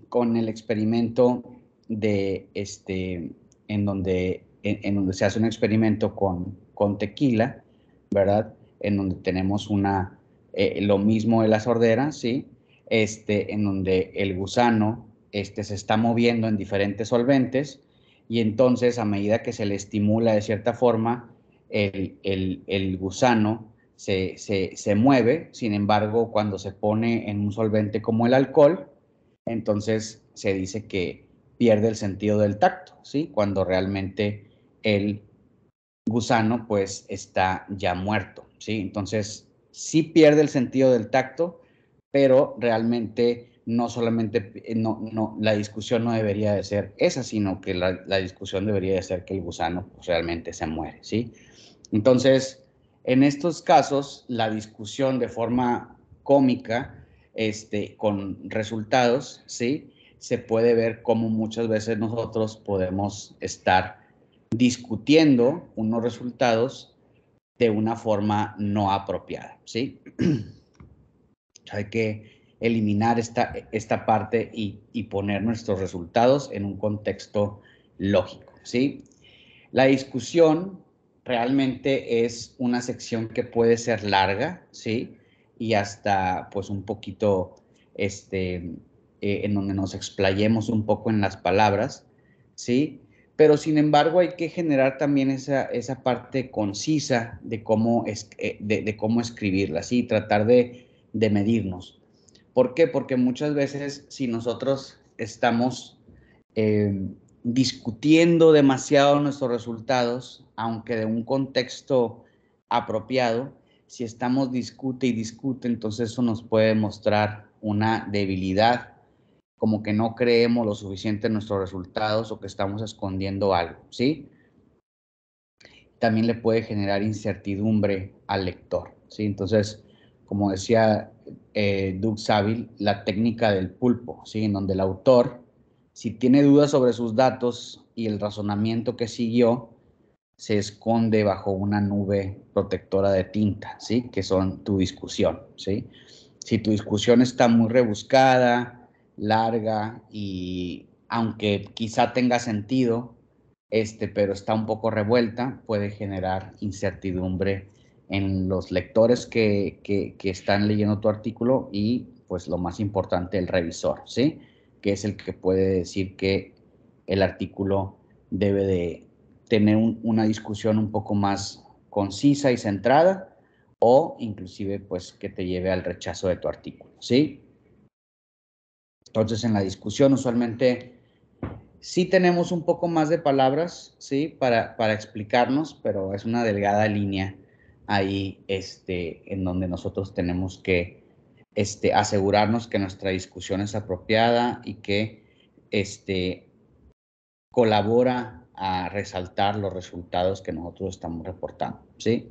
con el experimento de en donde se hace un experimento con tequila, ¿verdad? En donde tenemos lo mismo de la sordera, ¿sí? En donde el gusano se está moviendo en diferentes solventes y entonces a medida que se le estimula de cierta forma, el gusano se mueve. Sin embargo, cuando se pone en un solvente como el alcohol, entonces se dice que pierde el sentido del tacto, ¿sí? Cuando realmente el gusano pues está ya muerto, ¿sí? Entonces sí pierde el sentido del tacto, pero realmente no solamente, la discusión no debería de ser esa, sino que la discusión debería de ser que el gusano pues, realmente se muere, ¿sí? Entonces, en estos casos, la discusión de forma cómica, con resultados, ¿sí? Se puede ver cómo muchas veces nosotros podemos estar discutiendo unos resultados de una forma no apropiada, ¿sí? Hay que eliminar esta parte y poner nuestros resultados en un contexto lógico, ¿sí? La discusión realmente es una sección que puede ser larga, ¿sí? Y hasta pues un poquito, en donde nos explayemos un poco en las palabras, ¿sí? Pero sin embargo hay que generar también esa parte concisa de cómo escribirla, ¿sí? Tratar de medirnos. ¿Por qué? Porque muchas veces si nosotros estamos discutiendo demasiado nuestros resultados, aunque de un contexto apropiado, si estamos discute y discute, entonces eso nos puede mostrar una debilidad, como que no creemos lo suficiente en nuestros resultados o que estamos escondiendo algo, ¿sí? También le puede generar incertidumbre al lector, ¿sí? Entonces, como decía, Doug Saville la técnica del pulpo, ¿sí? En donde el autor, si tiene dudas sobre sus datos y el razonamiento que siguió, se esconde bajo una nube protectora de tinta, ¿sí? Que son tu discusión, ¿sí? Si tu discusión está muy rebuscada, larga y aunque quizá tenga sentido, pero está un poco revuelta, puede generar incertidumbre en los lectores que están leyendo tu artículo y, pues, lo más importante, el revisor, ¿sí? Que es el que puede decir que el artículo debe de tener una discusión un poco más concisa y centrada o inclusive, pues, que te lleve al rechazo de tu artículo, ¿sí? Entonces, en la discusión usualmente sí tenemos un poco más de palabras, ¿sí? Para explicarnos, pero es una delgada línea ahí, en donde nosotros tenemos que asegurarnos que nuestra discusión es apropiada y que colabora a resaltar los resultados que nosotros estamos reportando, ¿sí?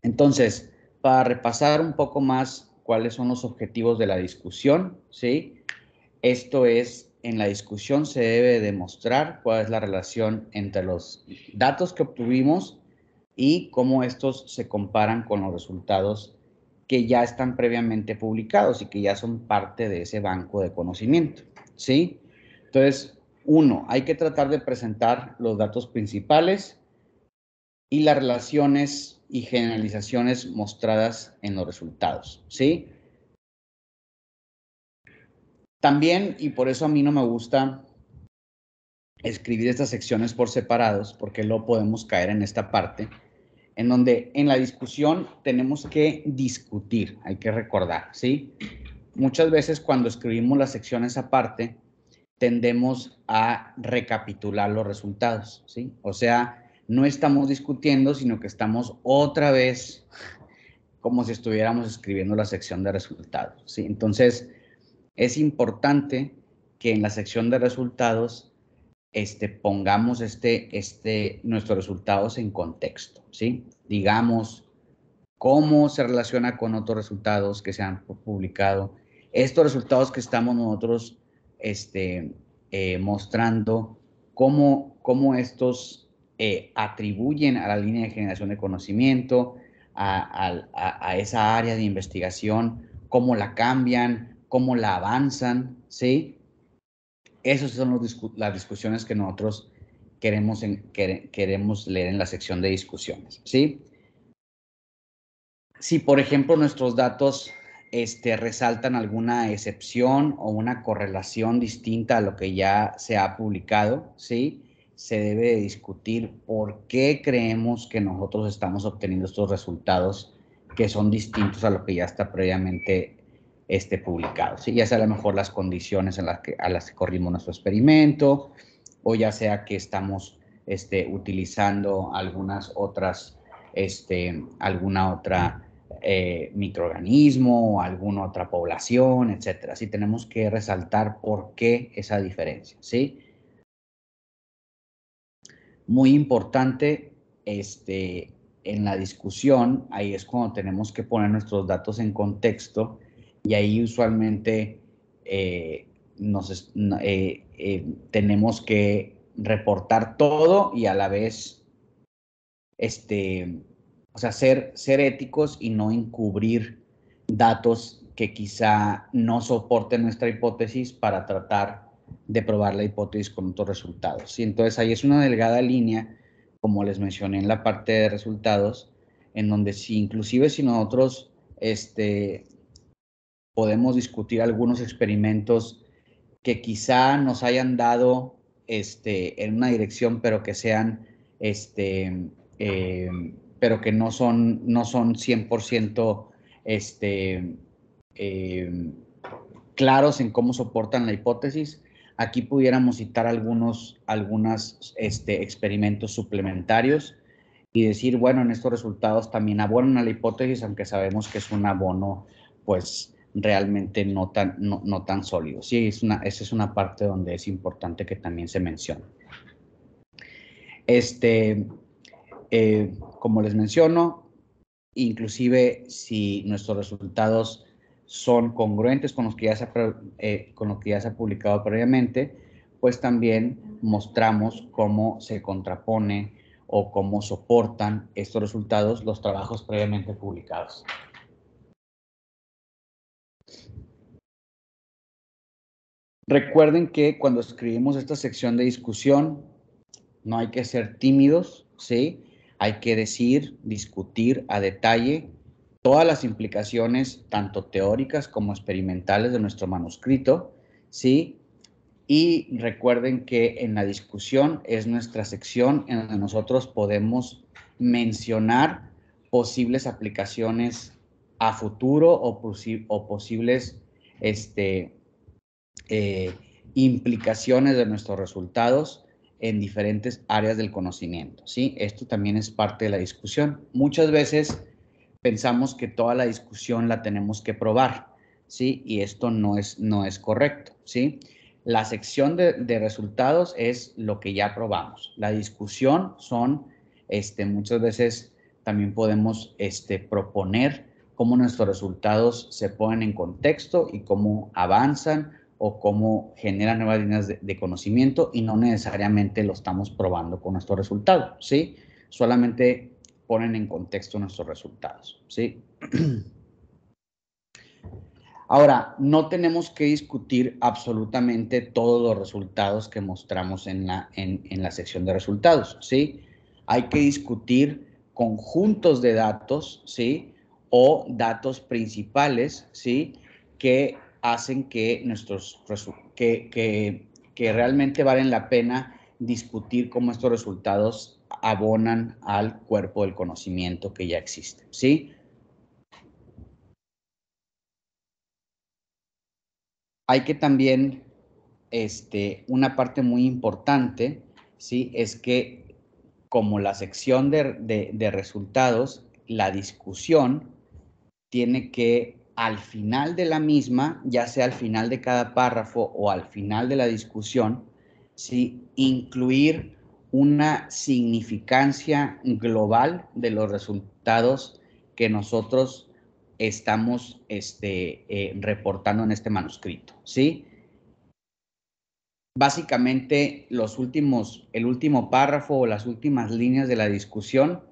Entonces, para repasar un poco más cuáles son los objetivos de la discusión, ¿sí? Esto es, en la discusión se debe demostrar cuál es la relación entre los datos que obtuvimos y cómo estos se comparan con los resultados que ya están previamente publicados y que ya son parte de ese banco de conocimiento, ¿sí? Entonces, uno, hay que tratar de presentar los datos principales y las relaciones y generalizaciones mostradas en los resultados, ¿sí? También, y por eso a mí no me gusta escribir estas secciones por separados, porque luego podemos caer en esta parte, en donde en la discusión tenemos que discutir, hay que recordar, ¿sí? Muchas veces cuando escribimos las secciones aparte, tendemos a recapitular los resultados, ¿sí? O sea, no estamos discutiendo, sino que estamos otra vez como si estuviéramos escribiendo la sección de resultados, ¿sí? Entonces, es importante que en la sección de resultados pongamos nuestros resultados en contexto, ¿sí? Digamos cómo se relaciona con otros resultados que se han publicado. Estos resultados que estamos nosotros mostrando, cómo estos atribuyen a la línea de generación de conocimiento, a esa área de investigación, cómo la cambian, cómo la avanzan, ¿sí? Esas son las discusiones que nosotros queremos leer en la sección de discusiones, ¿sí? Si, por ejemplo, nuestros datos resaltan alguna excepción o una correlación distinta a lo que ya se ha publicado, ¿sí? Se debe discutir por qué creemos que nosotros estamos obteniendo estos resultados que son distintos a lo que ya está previamente publicado, ¿sí? Ya sea a lo mejor las condiciones a las que corrimos nuestro experimento, o ya sea que estamos utilizando algunas otras, alguna otra microorganismo o alguna otra población, etcétera. Sí, tenemos que resaltar por qué esa diferencia, ¿sí? Muy importante, en la discusión, ahí es cuando tenemos que poner nuestros datos en contexto y ahí usualmente tenemos que reportar todo y a la vez, o sea, ser éticos y no encubrir datos que quizá no soporten nuestra hipótesis para tratar de probar la hipótesis con otros resultados, ¿sí? Entonces, ahí es una delgada línea, como les mencioné en la parte de resultados, en donde inclusive si nosotros podemos discutir algunos experimentos que quizá nos hayan dado en una dirección, pero que sean pero que no son 100% claros en cómo soportan la hipótesis. Aquí pudiéramos citar algunos experimentos suplementarios y decir, bueno, en estos resultados también abonan a la hipótesis, aunque sabemos que es un abono, pues, realmente no tan sólido. Sí, esa es una parte donde es importante que también se mencione. Como les menciono, inclusive si nuestros resultados son congruentes con los que ya se ha publicado previamente, pues también mostramos cómo se contrapone o cómo soportan estos resultados los trabajos previamente publicados. Recuerden que cuando escribimos esta sección de discusión, no hay que ser tímidos, ¿sí? Hay que decir, discutir a detalle todas las implicaciones, tanto teóricas como experimentales de nuestro manuscrito, ¿sí? Y recuerden que en la discusión es nuestra sección en donde nosotros podemos mencionar posibles aplicaciones a futuro o posibles implicaciones de nuestros resultados en diferentes áreas del conocimiento, ¿sí? Esto también es parte de la discusión. Muchas veces pensamos que toda la discusión la tenemos que probar, ¿sí? Y esto no es correcto, ¿sí? La sección de resultados es lo que ya probamos. La discusión son, muchas veces también podemos proponer cómo nuestros resultados se ponen en contexto y cómo avanzan o cómo generan nuevas líneas de conocimiento, y no necesariamente lo estamos probando con nuestro resultado, ¿sí? Solamente ponen en contexto nuestros resultados, ¿sí? Ahora, no tenemos que discutir absolutamente todos los resultados que mostramos en la sección de resultados, ¿sí? Hay que discutir conjuntos de datos, ¿sí? O datos principales, ¿sí? Que hacen que que realmente valen la pena discutir cómo estos resultados abonan al cuerpo del conocimiento que ya existe, ¿sí? Hay que también, una parte muy importante, ¿sí? Es que como la sección de resultados, la discusión tiene que, al final de la misma, ya sea al final de cada párrafo o al final de la discusión, ¿sí? Incluir una significancia global de los resultados que nosotros estamos reportando en este manuscrito, ¿sí? Básicamente, el último párrafo o las últimas líneas de la discusión,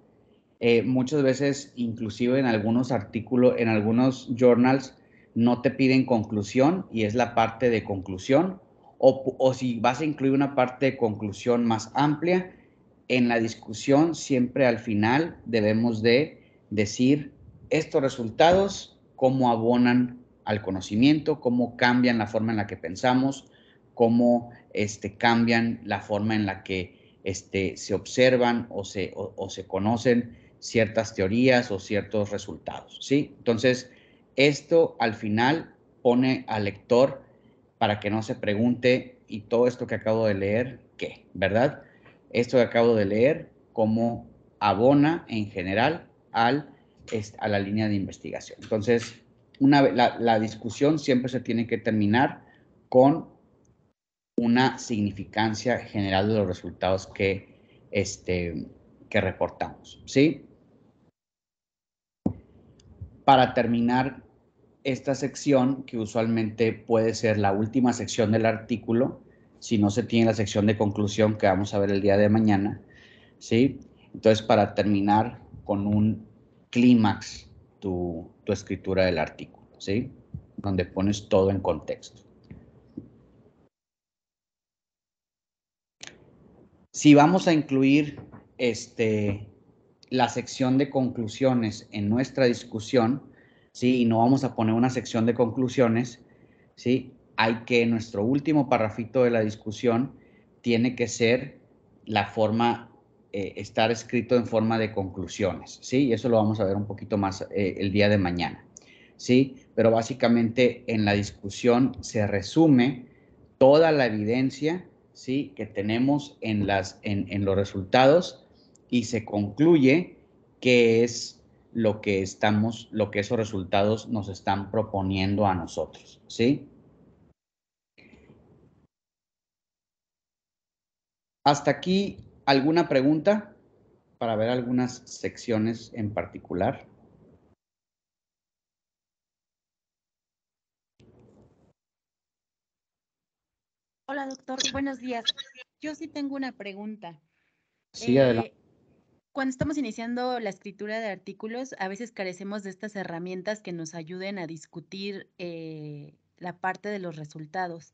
muchas veces, inclusive en algunos artículos, en algunos journals, no te piden conclusión y es la parte de conclusión, o si vas a incluir una parte de conclusión más amplia, en la discusión siempre al final debemos de decir estos resultados, cómo abonan al conocimiento, cómo cambian la forma en la que pensamos, cómo cambian la forma en la que se observan o se conocen ciertas teorías o ciertos resultados, ¿sí? Entonces, esto al final pone al lector para que no se pregunte, ¿y todo esto que acabo de leer qué? ¿Verdad? Esto que acabo de leer, cómo abona en general a la línea de investigación. Entonces, la discusión siempre se tiene que terminar con una significancia general de los resultados que reportamos, ¿sí? Para terminar esta sección, que usualmente puede ser la última sección del artículo, si no se tiene la sección de conclusión que vamos a ver el día de mañana, ¿sí? Entonces, para terminar con un clímax tu escritura del artículo, ¿sí? Donde pones todo en contexto. Si vamos a incluir la sección de conclusiones en nuestra discusión, ¿sí? Y no vamos a poner una sección de conclusiones, ¿sí? Hay que, nuestro último parrafito de la discusión tiene que ser la forma, estar escrito en forma de conclusiones, ¿sí? Y eso lo vamos a ver un poquito más el día de mañana, ¿sí? Pero básicamente en la discusión se resume toda la evidencia, ¿sí? Que tenemos en los resultados, y se concluye qué es lo que esos resultados nos están proponiendo a nosotros, ¿sí? Hasta aquí, ¿alguna pregunta para ver algunas secciones en particular? Hola, doctor. Buenos días. Yo sí tengo una pregunta. Sí, adelante. Cuando estamos iniciando la escritura de artículos, a veces carecemos de estas herramientas que nos ayuden a discutir la parte de los resultados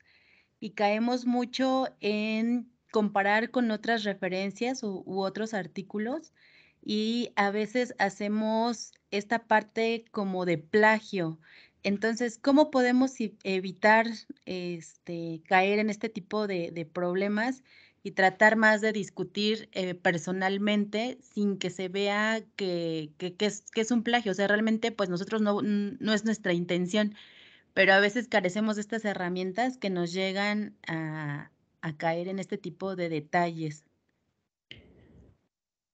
y caemos mucho en comparar con otras referencias u otros artículos y a veces hacemos esta parte como de plagio. Entonces, ¿cómo podemos evitar caer en este tipo de problemas y tratar más de discutir personalmente sin que se vea que es un plagio? O sea, realmente pues nosotros no es nuestra intención, pero a veces carecemos de estas herramientas que nos llegan a caer en este tipo de detalles.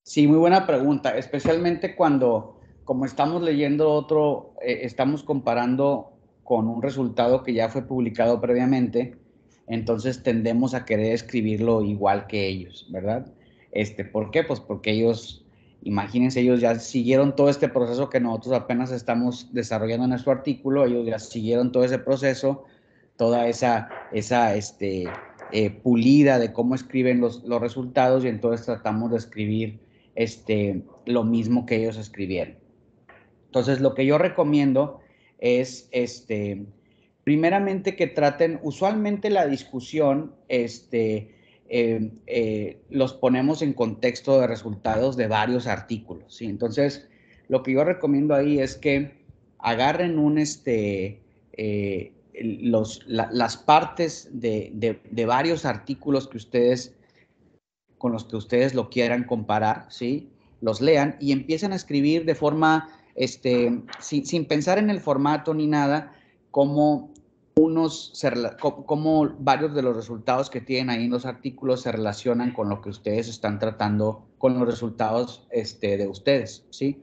Sí, muy buena pregunta, especialmente cuando, como estamos leyendo otro, estamos comparando con un resultado que ya fue publicado previamente, entonces tendemos a querer escribirlo igual que ellos, ¿verdad? ¿Por qué? Pues porque ellos, imagínense, ellos ya siguieron todo este proceso que nosotros apenas estamos desarrollando en nuestro artículo, ellos ya siguieron todo ese proceso, toda esa pulida de cómo escriben los resultados, y entonces tratamos de escribir lo mismo que ellos escribieron. Entonces, lo que yo recomiendo es, primeramente que traten, usualmente la discusión, los ponemos en contexto de resultados de varios artículos, ¿sí? Entonces, lo que yo recomiendo ahí es que agarren las partes de varios artículos que ustedes con los que ustedes lo quieran comparar, ¿sí? Los lean y empiecen a escribir de forma, sin pensar en el formato ni nada, como varios de los resultados que tienen ahí en los artículos se relacionan con lo que ustedes están tratando, con los resultados de ustedes, ¿sí?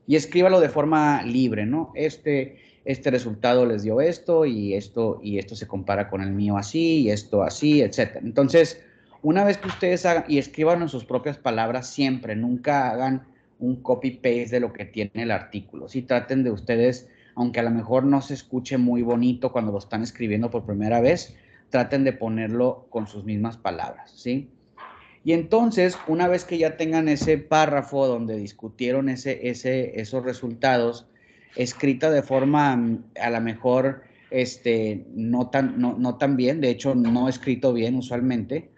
Y escríbalo de forma libre, ¿no? Este resultado les dio esto y esto se compara con el mío así y esto así, etcétera. Entonces, una vez que ustedes hagan y escriban en sus propias palabras siempre, nunca hagan un copy-paste de lo que tiene el artículo. Sí, traten de ustedes, aunque a lo mejor no se escuche muy bonito cuando lo están escribiendo por primera vez, traten de ponerlo con sus mismas palabras, ¿sí? Y entonces, una vez que ya tengan ese párrafo donde discutieron esos resultados, escrita de forma a lo mejor no tan bien, de hecho no escrito bien usualmente,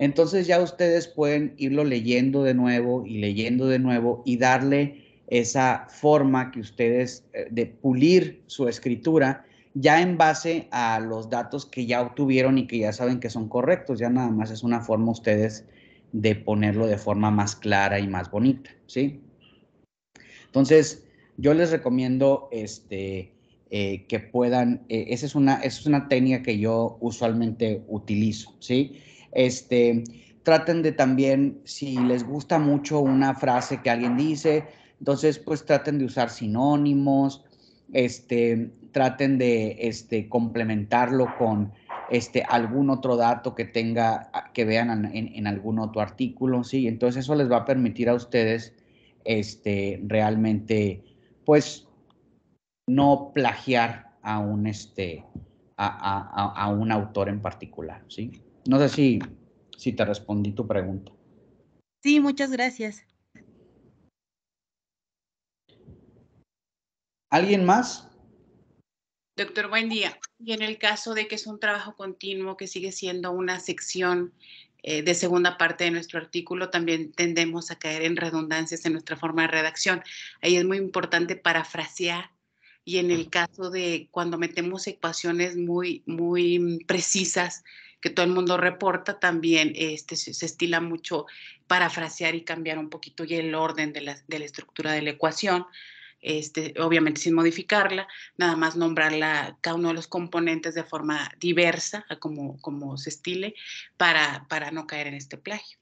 entonces ya ustedes pueden irlo leyendo de nuevo y darle esa forma que ustedes, de pulir su escritura, ya en base a los datos que ya obtuvieron y que ya saben que son correctos. Ya nada más es una forma ustedes de ponerlo de forma más clara y más bonita, ¿sí? Entonces, yo les recomiendo que puedan, esa es una técnica que yo usualmente utilizo, ¿sí? Traten de también, si les gusta mucho una frase que alguien dice, entonces pues traten de usar sinónimos, traten de complementarlo con algún otro dato que vean en algún otro artículo, ¿sí? Entonces eso les va a permitir a ustedes realmente, pues, no plagiar a un autor en particular, ¿sí? No sé si te respondí tu pregunta. Sí, muchas gracias. ¿Alguien más? Doctor, buen día. Y en el caso de que es un trabajo continuo, que sigue siendo una sección de segunda parte de nuestro artículo, también tendemos a caer en redundancias en nuestra forma de redacción. Ahí es muy importante parafrasear, y en el caso de cuando metemos ecuaciones muy, muy precisas que todo el mundo reporta, también se estila mucho parafrasear y cambiar un poquito ya el orden de la estructura de la ecuación. Obviamente sin modificarla, nada más nombrarla cada uno de los componentes de forma diversa, como se estile, para no caer en este plagio.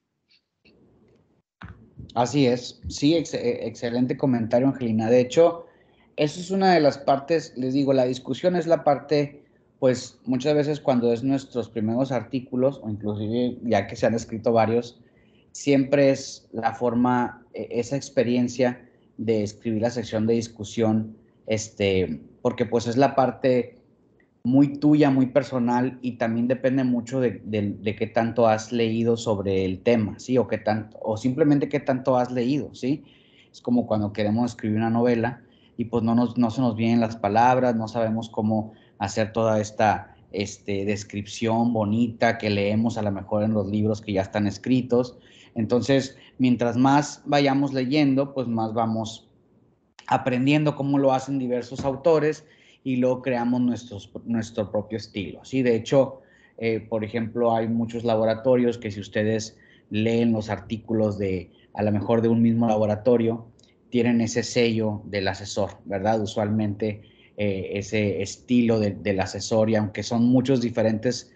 Así es, sí, excelente comentario, Angelina. De hecho, eso es una de las partes, les digo, la discusión es la parte, pues muchas veces cuando es nuestros primeros artículos, o inclusive ya que se han escrito varios, siempre es la forma, esa experiencia de escribir la sección de discusión, porque pues es la parte muy tuya, muy personal, y también depende mucho de qué tanto has leído sobre el tema, ¿sí? O simplemente qué tanto has leído, ¿sí? Es como cuando queremos escribir una novela y pues no se nos vienen las palabras, no sabemos cómo hacer toda esta descripción bonita que leemos a lo mejor en los libros que ya están escritos. Entonces, mientras más vayamos leyendo, pues más vamos aprendiendo cómo lo hacen diversos autores y luego creamos nuestro propio estilo, ¿sí? De hecho, por ejemplo, hay muchos laboratorios que si ustedes leen los artículos a lo mejor de un mismo laboratorio, tienen ese sello del asesor, ¿verdad? Usualmente ese estilo del asesor, y aunque son muchos diferentes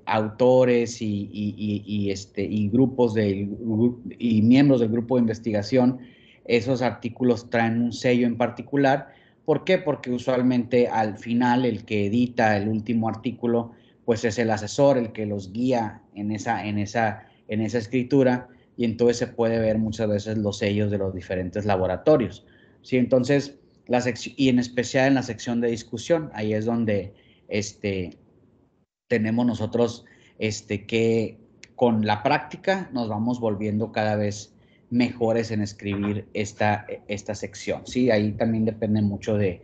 autores y grupos y miembros del grupo de investigación, esos artículos traen un sello en particular. ¿Por qué? Porque usualmente al final el que edita el último artículo, pues es el asesor, el que los guía en esa escritura, y entonces se puede ver muchas veces los sellos de los diferentes laboratorios, ¿sí? Entonces, y en especial en la sección de discusión, ahí es donde tenemos nosotros que con la práctica nos vamos volviendo cada vez mejores en escribir esta sección, ¿sí? Ahí también depende mucho de,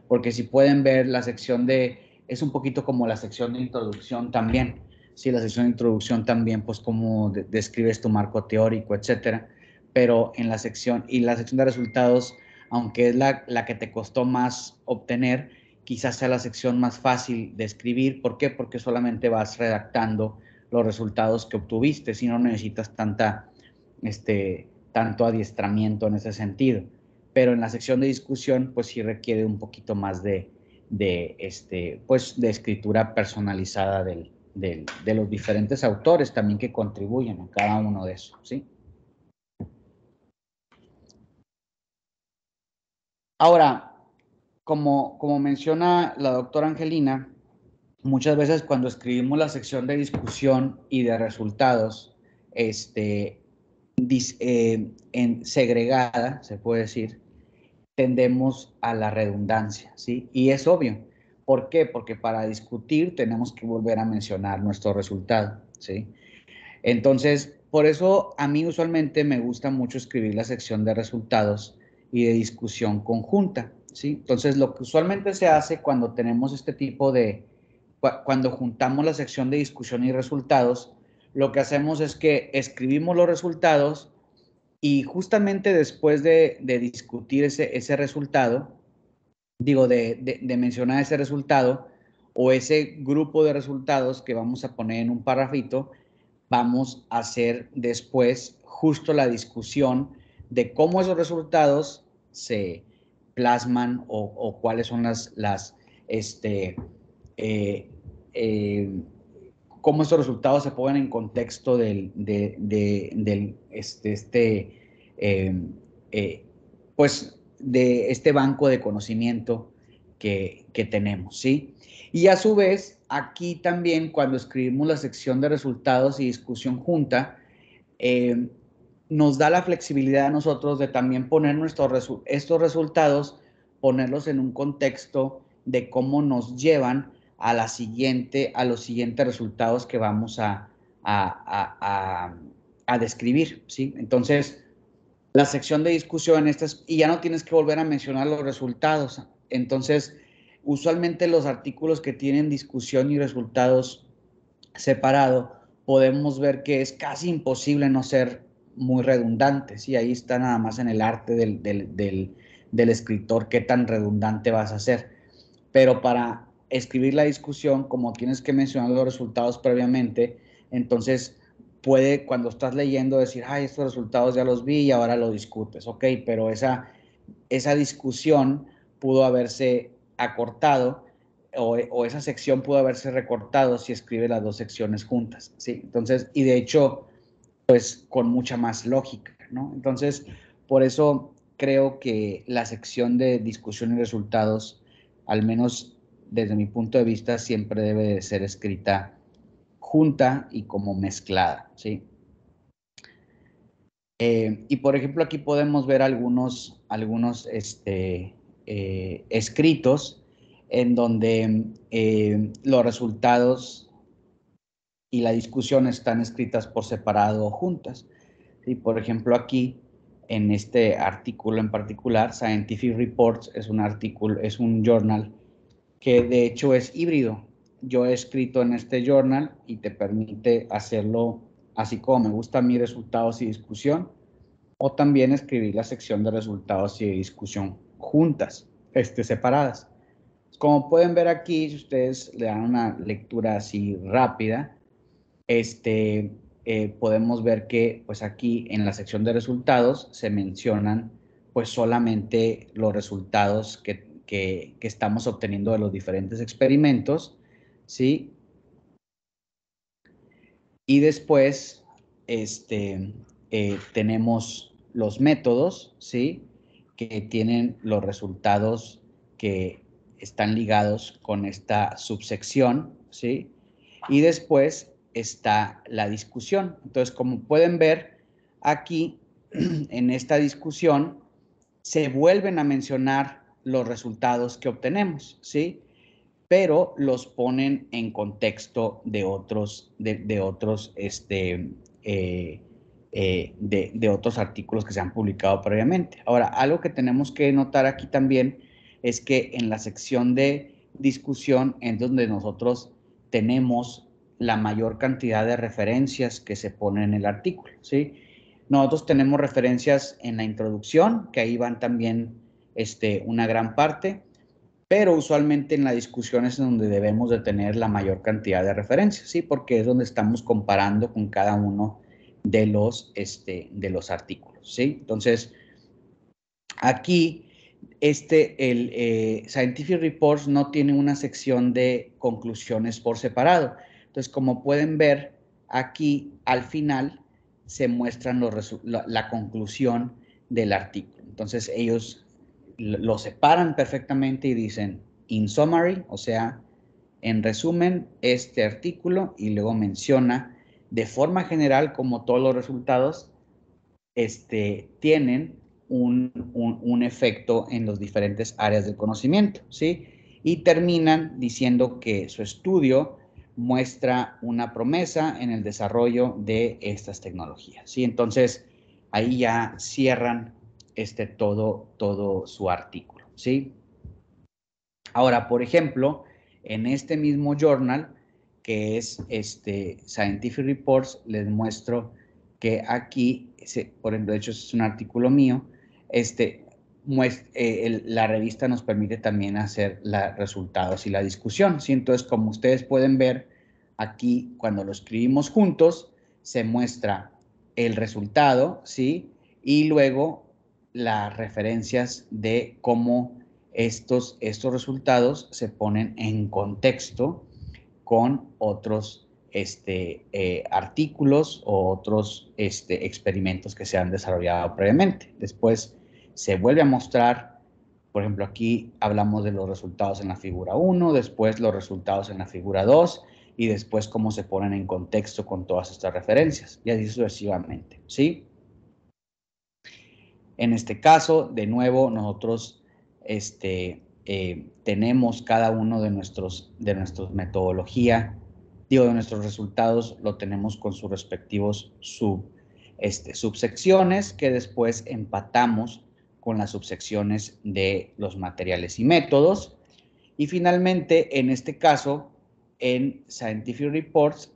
porque si pueden ver la sección es un poquito como la sección de introducción también, ¿sí? La sección de introducción también, pues cómo describes tu marco teórico, etcétera, pero en la sección de resultados, aunque es la que te costó más obtener, quizás sea la sección más fácil de escribir. ¿Por qué? Porque solamente vas redactando los resultados que obtuviste, si no necesitas tanto adiestramiento en ese sentido. Pero en la sección de discusión, pues sí requiere un poquito más de escritura personalizada de los diferentes autores también que contribuyen a cada uno de esos, ¿sí? Ahora, como menciona la doctora Angelina, muchas veces cuando escribimos la sección de discusión y de resultados, segregada, se puede decir, tendemos a la redundancia, ¿sí? Y es obvio. ¿Por qué? Porque para discutir tenemos que volver a mencionar nuestro resultado, ¿sí? Entonces, por eso a mí usualmente me gusta mucho escribir la sección de resultados y de discusión conjunta, ¿sí? Entonces, lo que usualmente se hace cuando tenemos cuando juntamos la sección de discusión y resultados, lo que hacemos es que escribimos los resultados y justamente después de discutir ese resultado, de mencionar ese resultado o ese grupo de resultados que vamos a poner en un parrafito, vamos a hacer después justo la discusión de cómo esos resultados se plasman o cuáles son cómo estos resultados se ponen en contexto pues de este banco de conocimiento que tenemos, ¿sí? Y a su vez, aquí también cuando escribimos la sección de resultados y discusión junta, nos da la flexibilidad a nosotros de también poner estos resultados, ponerlos en un contexto de cómo nos llevan a los siguientes resultados que vamos a describir, ¿sí? Entonces, la sección de discusión, y ya no tienes que volver a mencionar los resultados. Entonces, usualmente los artículos que tienen discusión y resultados separado, podemos ver que es casi imposible no ser muy redundantes, y ahí está nada más en el arte del escritor qué tan redundante vas a ser. Pero para escribir la discusión, como tienes que mencionar los resultados previamente, entonces puede, cuando estás leyendo, decir, ay, estos resultados ya los vi y ahora lo discutes, ok, pero esa discusión pudo haberse acortado o esa sección pudo haberse recortado si escribe las dos secciones juntas, ¿sí? Entonces, y de hecho, pues con mucha más lógica, ¿no? Entonces, por eso creo que la sección de discusión y resultados, al menos desde mi punto de vista, siempre debe de ser escrita junta y como mezclada, ¿sí? Y por ejemplo, aquí podemos ver algunos escritos en donde los resultados y la discusión están escritas por separado o juntas. ¿Sí? Por ejemplo, aquí, en este artículo en particular, Scientific Reports es un artículo, es un journal que de hecho es híbrido. Yo he escrito en este journal y te permite hacerlo así como me gusta a mí, resultados y discusión, o también escribir la sección de resultados y de discusión juntas, separadas. Como pueden ver aquí, si ustedes le dan una lectura así rápida, podemos ver que pues aquí en la sección de resultados se mencionan pues solamente los resultados que estamos obteniendo de los diferentes experimentos, ¿sí? Y después tenemos los métodos, ¿sí? Que tienen los resultados que están ligados con esta subsección, ¿sí? Y después está la discusión. Entonces, como pueden ver aquí, en esta discusión, se vuelven a mencionar los resultados que obtenemos, ¿sí? Pero los ponen en contexto de otros, de otros artículos que se han publicado previamente. Ahora, algo que tenemos que notar aquí también es que en la sección de discusión es donde nosotros tenemos la mayor cantidad de referencias que se ponen en el artículo, ¿sí? Nosotros tenemos referencias en la introducción, que ahí van también una gran parte, pero usualmente en la discusión es donde debemos de tener la mayor cantidad de referencias, ¿sí? Porque es donde estamos comparando con cada uno de los artículos, ¿sí? Entonces, aquí, el Scientific Reports no tiene una sección de conclusiones por separado. Entonces, como pueden ver, aquí al final se muestran la conclusión del artículo. Entonces, ellos lo separan perfectamente y dicen, in summary, o sea, en resumen, este artículo, y luego menciona de forma general como todos los resultados tienen un efecto en las diferentes áreas del conocimiento, ¿sí? Y terminan diciendo que su estudio muestra una promesa en el desarrollo de estas tecnologías, ¿sí? Entonces, ahí ya cierran todo su artículo, ¿sí? Ahora, por ejemplo, en este mismo journal, que es Scientific Reports, les muestro que aquí, por ejemplo, de hecho es un artículo mío, la revista nos permite también hacer los resultados y la discusión, ¿sí? Entonces, como ustedes pueden ver, aquí cuando lo escribimos juntos, se muestra el resultado, ¿sí? Y luego las referencias de cómo estos resultados se ponen en contexto con otros artículos o otros experimentos que se han desarrollado previamente. Después se vuelve a mostrar, por ejemplo, aquí hablamos de los resultados en la figura 1, después los resultados en la figura 2 y después cómo se ponen en contexto con todas estas referencias y así sucesivamente, ¿sí? En este caso, de nuevo, nosotros tenemos cada uno de nuestros metodología, de nuestros resultados, lo tenemos con sus respectivos subsecciones que después empatamos con las subsecciones de los materiales y métodos. Y finalmente, en este caso, en Scientific Reports,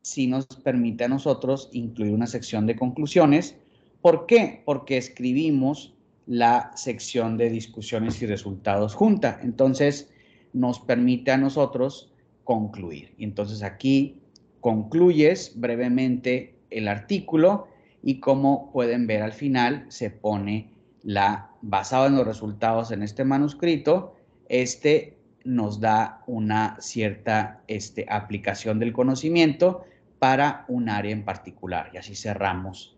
sí nos permite a nosotros incluir una sección de conclusiones. ¿Por qué? Porque escribimos la sección de discusiones y resultados junta. Entonces, nos permite a nosotros concluir. Entonces, aquí concluyes brevemente el artículo y como pueden ver al final, se pone basado en los resultados en este manuscrito, nos da una cierta aplicación del conocimiento para un área en particular. Y así cerramos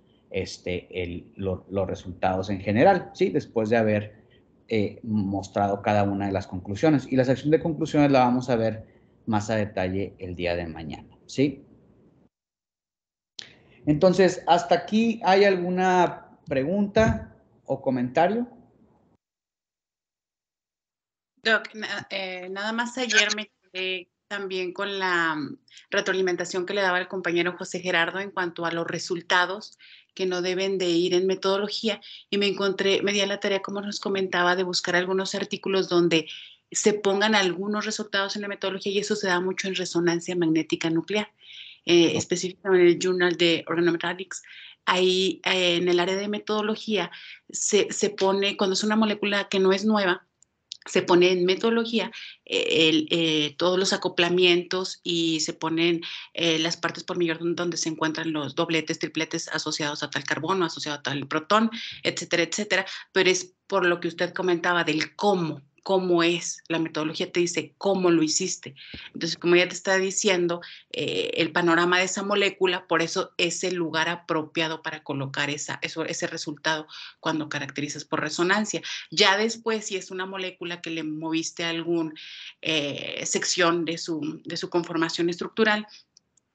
los resultados en general, ¿sí? Después de haber mostrado cada una de las conclusiones. Y la sección de conclusiones la vamos a ver más a detalle el día de mañana, ¿sí? Entonces, ¿hasta aquí hay alguna pregunta o comentario? Doc, nada más ayer me quedé también con la retroalimentación que le daba el compañero José Gerardo en cuanto a los resultados que no deben de ir en metodología, y me di a la tarea, como nos comentaba, de buscar algunos artículos donde se pongan algunos resultados en la metodología, y eso se da mucho en resonancia magnética nuclear, específicamente en el Journal de Organometallics. Ahí, en el área de metodología, se pone, cuando es una molécula que no es nueva, se pone en metodología todos los acoplamientos, y se ponen las partes por millón donde se encuentran los dobletes, tripletes asociados a tal carbono, asociado a tal protón, etcétera, etcétera. Pero es por lo que usted comentaba del cómo es la metodología, te dice cómo lo hiciste. Entonces, como ya te está diciendo, el panorama de esa molécula, por eso es el lugar apropiado para colocar ese resultado cuando caracterizas por resonancia. Ya después, si es una molécula que le moviste a alguna sección de su conformación estructural,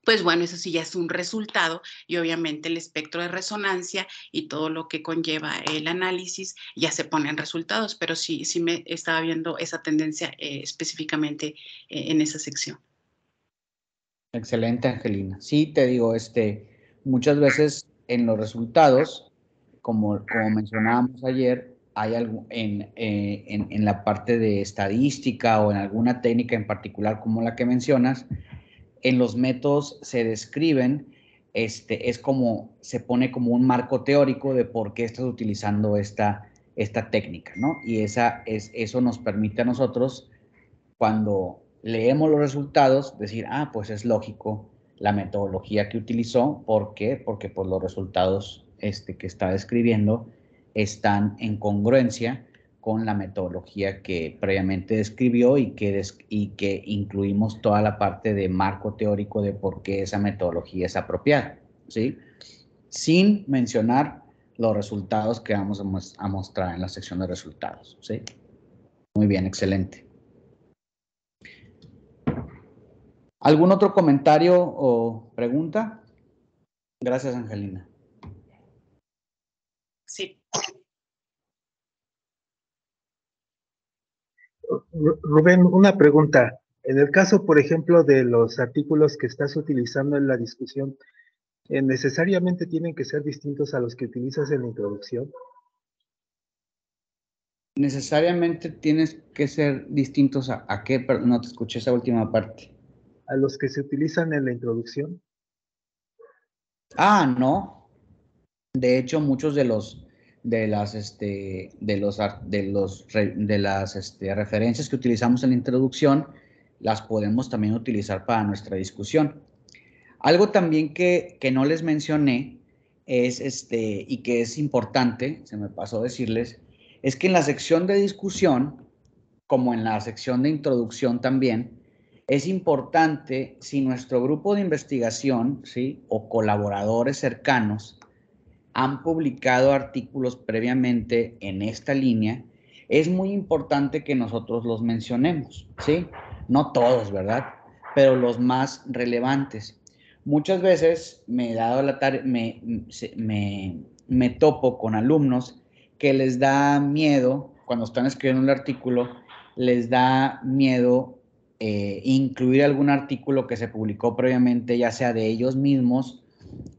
pues bueno, eso sí ya es un resultado, y obviamente el espectro de resonancia y todo lo que conlleva el análisis ya se ponen resultados, pero sí me estaba viendo esa tendencia específicamente en esa sección. Excelente, Angelina. Sí, te digo, muchas veces en los resultados, como mencionábamos ayer, hay algo en la parte de estadística o en alguna técnica en particular como la que mencionas, en los métodos se describen, es como, se pone como un marco teórico de por qué estás utilizando esta técnica, ¿no? Y eso nos permite a nosotros, cuando leemos los resultados, decir, ah, pues es lógico la metodología que utilizó. ¿Por qué? Porque pues los resultados que está describiendo están en congruencia con la metodología que previamente describió, y que incluimos toda la parte de marco teórico de por qué esa metodología es apropiada, ¿sí? Sin mencionar los resultados que vamos a mostrar en la sección de resultados, ¿sí? Muy bien, excelente. ¿Algún otro comentario o pregunta? Gracias, Angelina. Sí. Rubén, una pregunta. En el caso, por ejemplo, de los artículos que estás utilizando en la discusión, ¿necesariamente tienen que ser distintos a los que utilizas en la introducción? ¿Necesariamente tienes que ser distintos a qué? Pero no te escuché esa última parte. ¿A los que se utilizan en la introducción? Ah, no. De hecho, muchos de las referencias que utilizamos en la introducción las podemos también utilizar para nuestra discusión. Algo también que no les mencioné es y que es importante, se me pasó decirles, es que en la sección de discusión, como en la sección de introducción también, es importante, si nuestro grupo de investigación, ¿sí?, o colaboradores cercanos han publicado artículos previamente en esta línea, es muy importante que nosotros los mencionemos, ¿sí? No todos, ¿verdad? Pero los más relevantes. Muchas veces me he dado la tarea, me topo con alumnos que les da miedo, cuando están escribiendo un artículo, les da miedo incluir algún artículo que se publicó previamente, ya sea de ellos mismos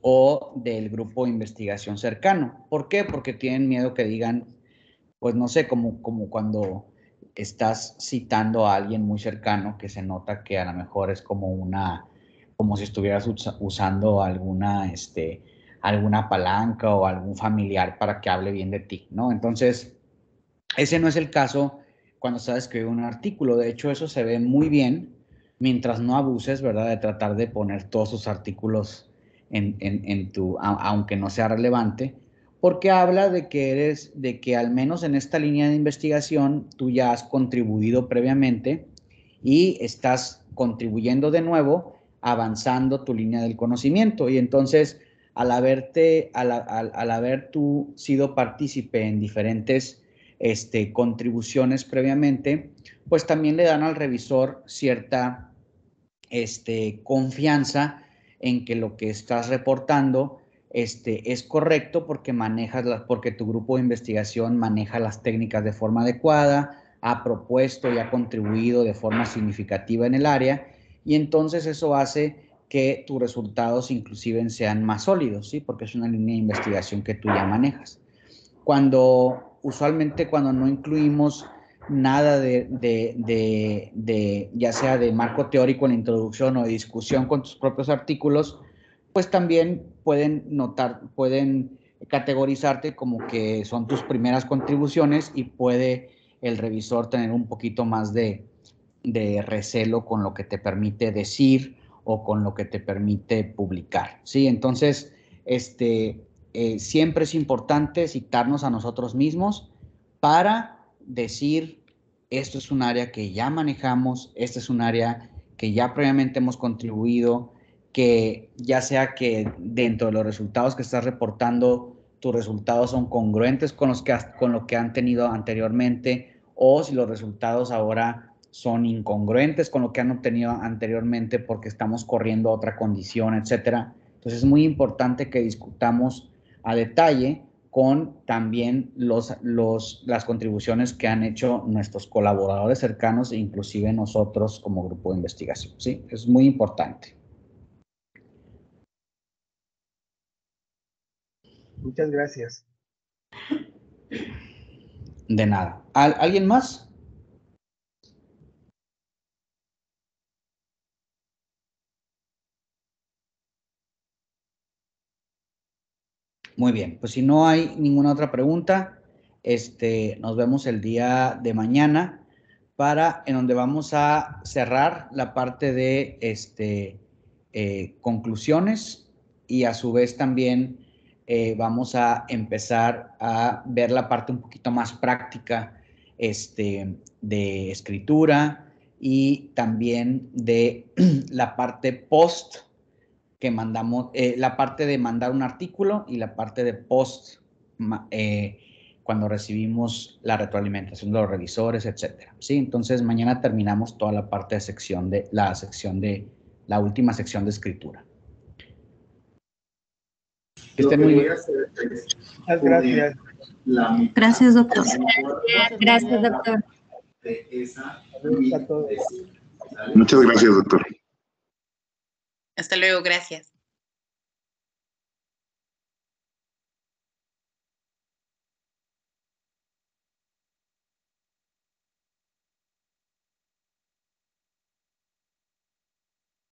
o del grupo de investigación cercano. ¿Por qué? Porque tienen miedo que digan, pues no sé, como cuando estás citando a alguien muy cercano, que se nota que a lo mejor es como si estuvieras usando alguna palanca o algún familiar para que hable bien de ti, ¿no? Entonces, ese no es el caso cuando estás escribiendo un artículo. De hecho, eso se ve muy bien mientras no abuses, ¿verdad?, de tratar de poner todos tus artículos aunque no sea relevante, porque habla de que al menos en esta línea de investigación tú ya has contribuido previamente y estás contribuyendo de nuevo, avanzando tu línea del conocimiento. Y entonces, al haber tú sido partícipe en diferentes contribuciones previamente, pues también le dan al revisor cierta confianza en que lo que estás reportando es correcto, porque tu grupo de investigación maneja las técnicas de forma adecuada, ha propuesto y ha contribuido de forma significativa en el área, y entonces eso hace que tus resultados inclusive sean más sólidos, ¿sí? Porque es una línea de investigación que tú ya manejas. Usualmente cuando no incluimos nada ya sea de marco teórico en la introducción o de discusión con tus propios artículos, pues también pueden categorizarte como que son tus primeras contribuciones y puede el revisor tener un poquito más de recelo con lo que te permite decir o con lo que te permite publicar, ¿sí? Entonces, siempre es importante citarnos a nosotros mismos para decir, esto es un área que ya manejamos, este es un área que ya previamente hemos contribuido, que ya sea que dentro de los resultados que estás reportando, tus resultados son congruentes con lo que han tenido anteriormente, o si los resultados ahora son incongruentes con lo que han obtenido anteriormente porque estamos corriendo otra condición, etcétera. Entonces es muy importante que discutamos a detalle con también las contribuciones que han hecho nuestros colaboradores cercanos e inclusive nosotros como grupo de investigación, ¿sí? Es muy importante. Muchas gracias. De nada. ¿Alguien más? Muy bien, pues si no hay ninguna otra pregunta, nos vemos el día de mañana en donde vamos a cerrar la parte de conclusiones, y a su vez también vamos a empezar a ver la parte un poquito más práctica de escritura, y también de la parte post que mandamos, la parte de mandar un artículo y la parte de post, cuando recibimos la retroalimentación de los revisores, etcétera, ¿sí? Entonces mañana terminamos toda la parte de la última sección de escritura. Que estén muy bien. Gracias. Gracias, doctor. Gracias, doctor. Saludos a todos. Muchas gracias, doctor. Hasta luego, gracias.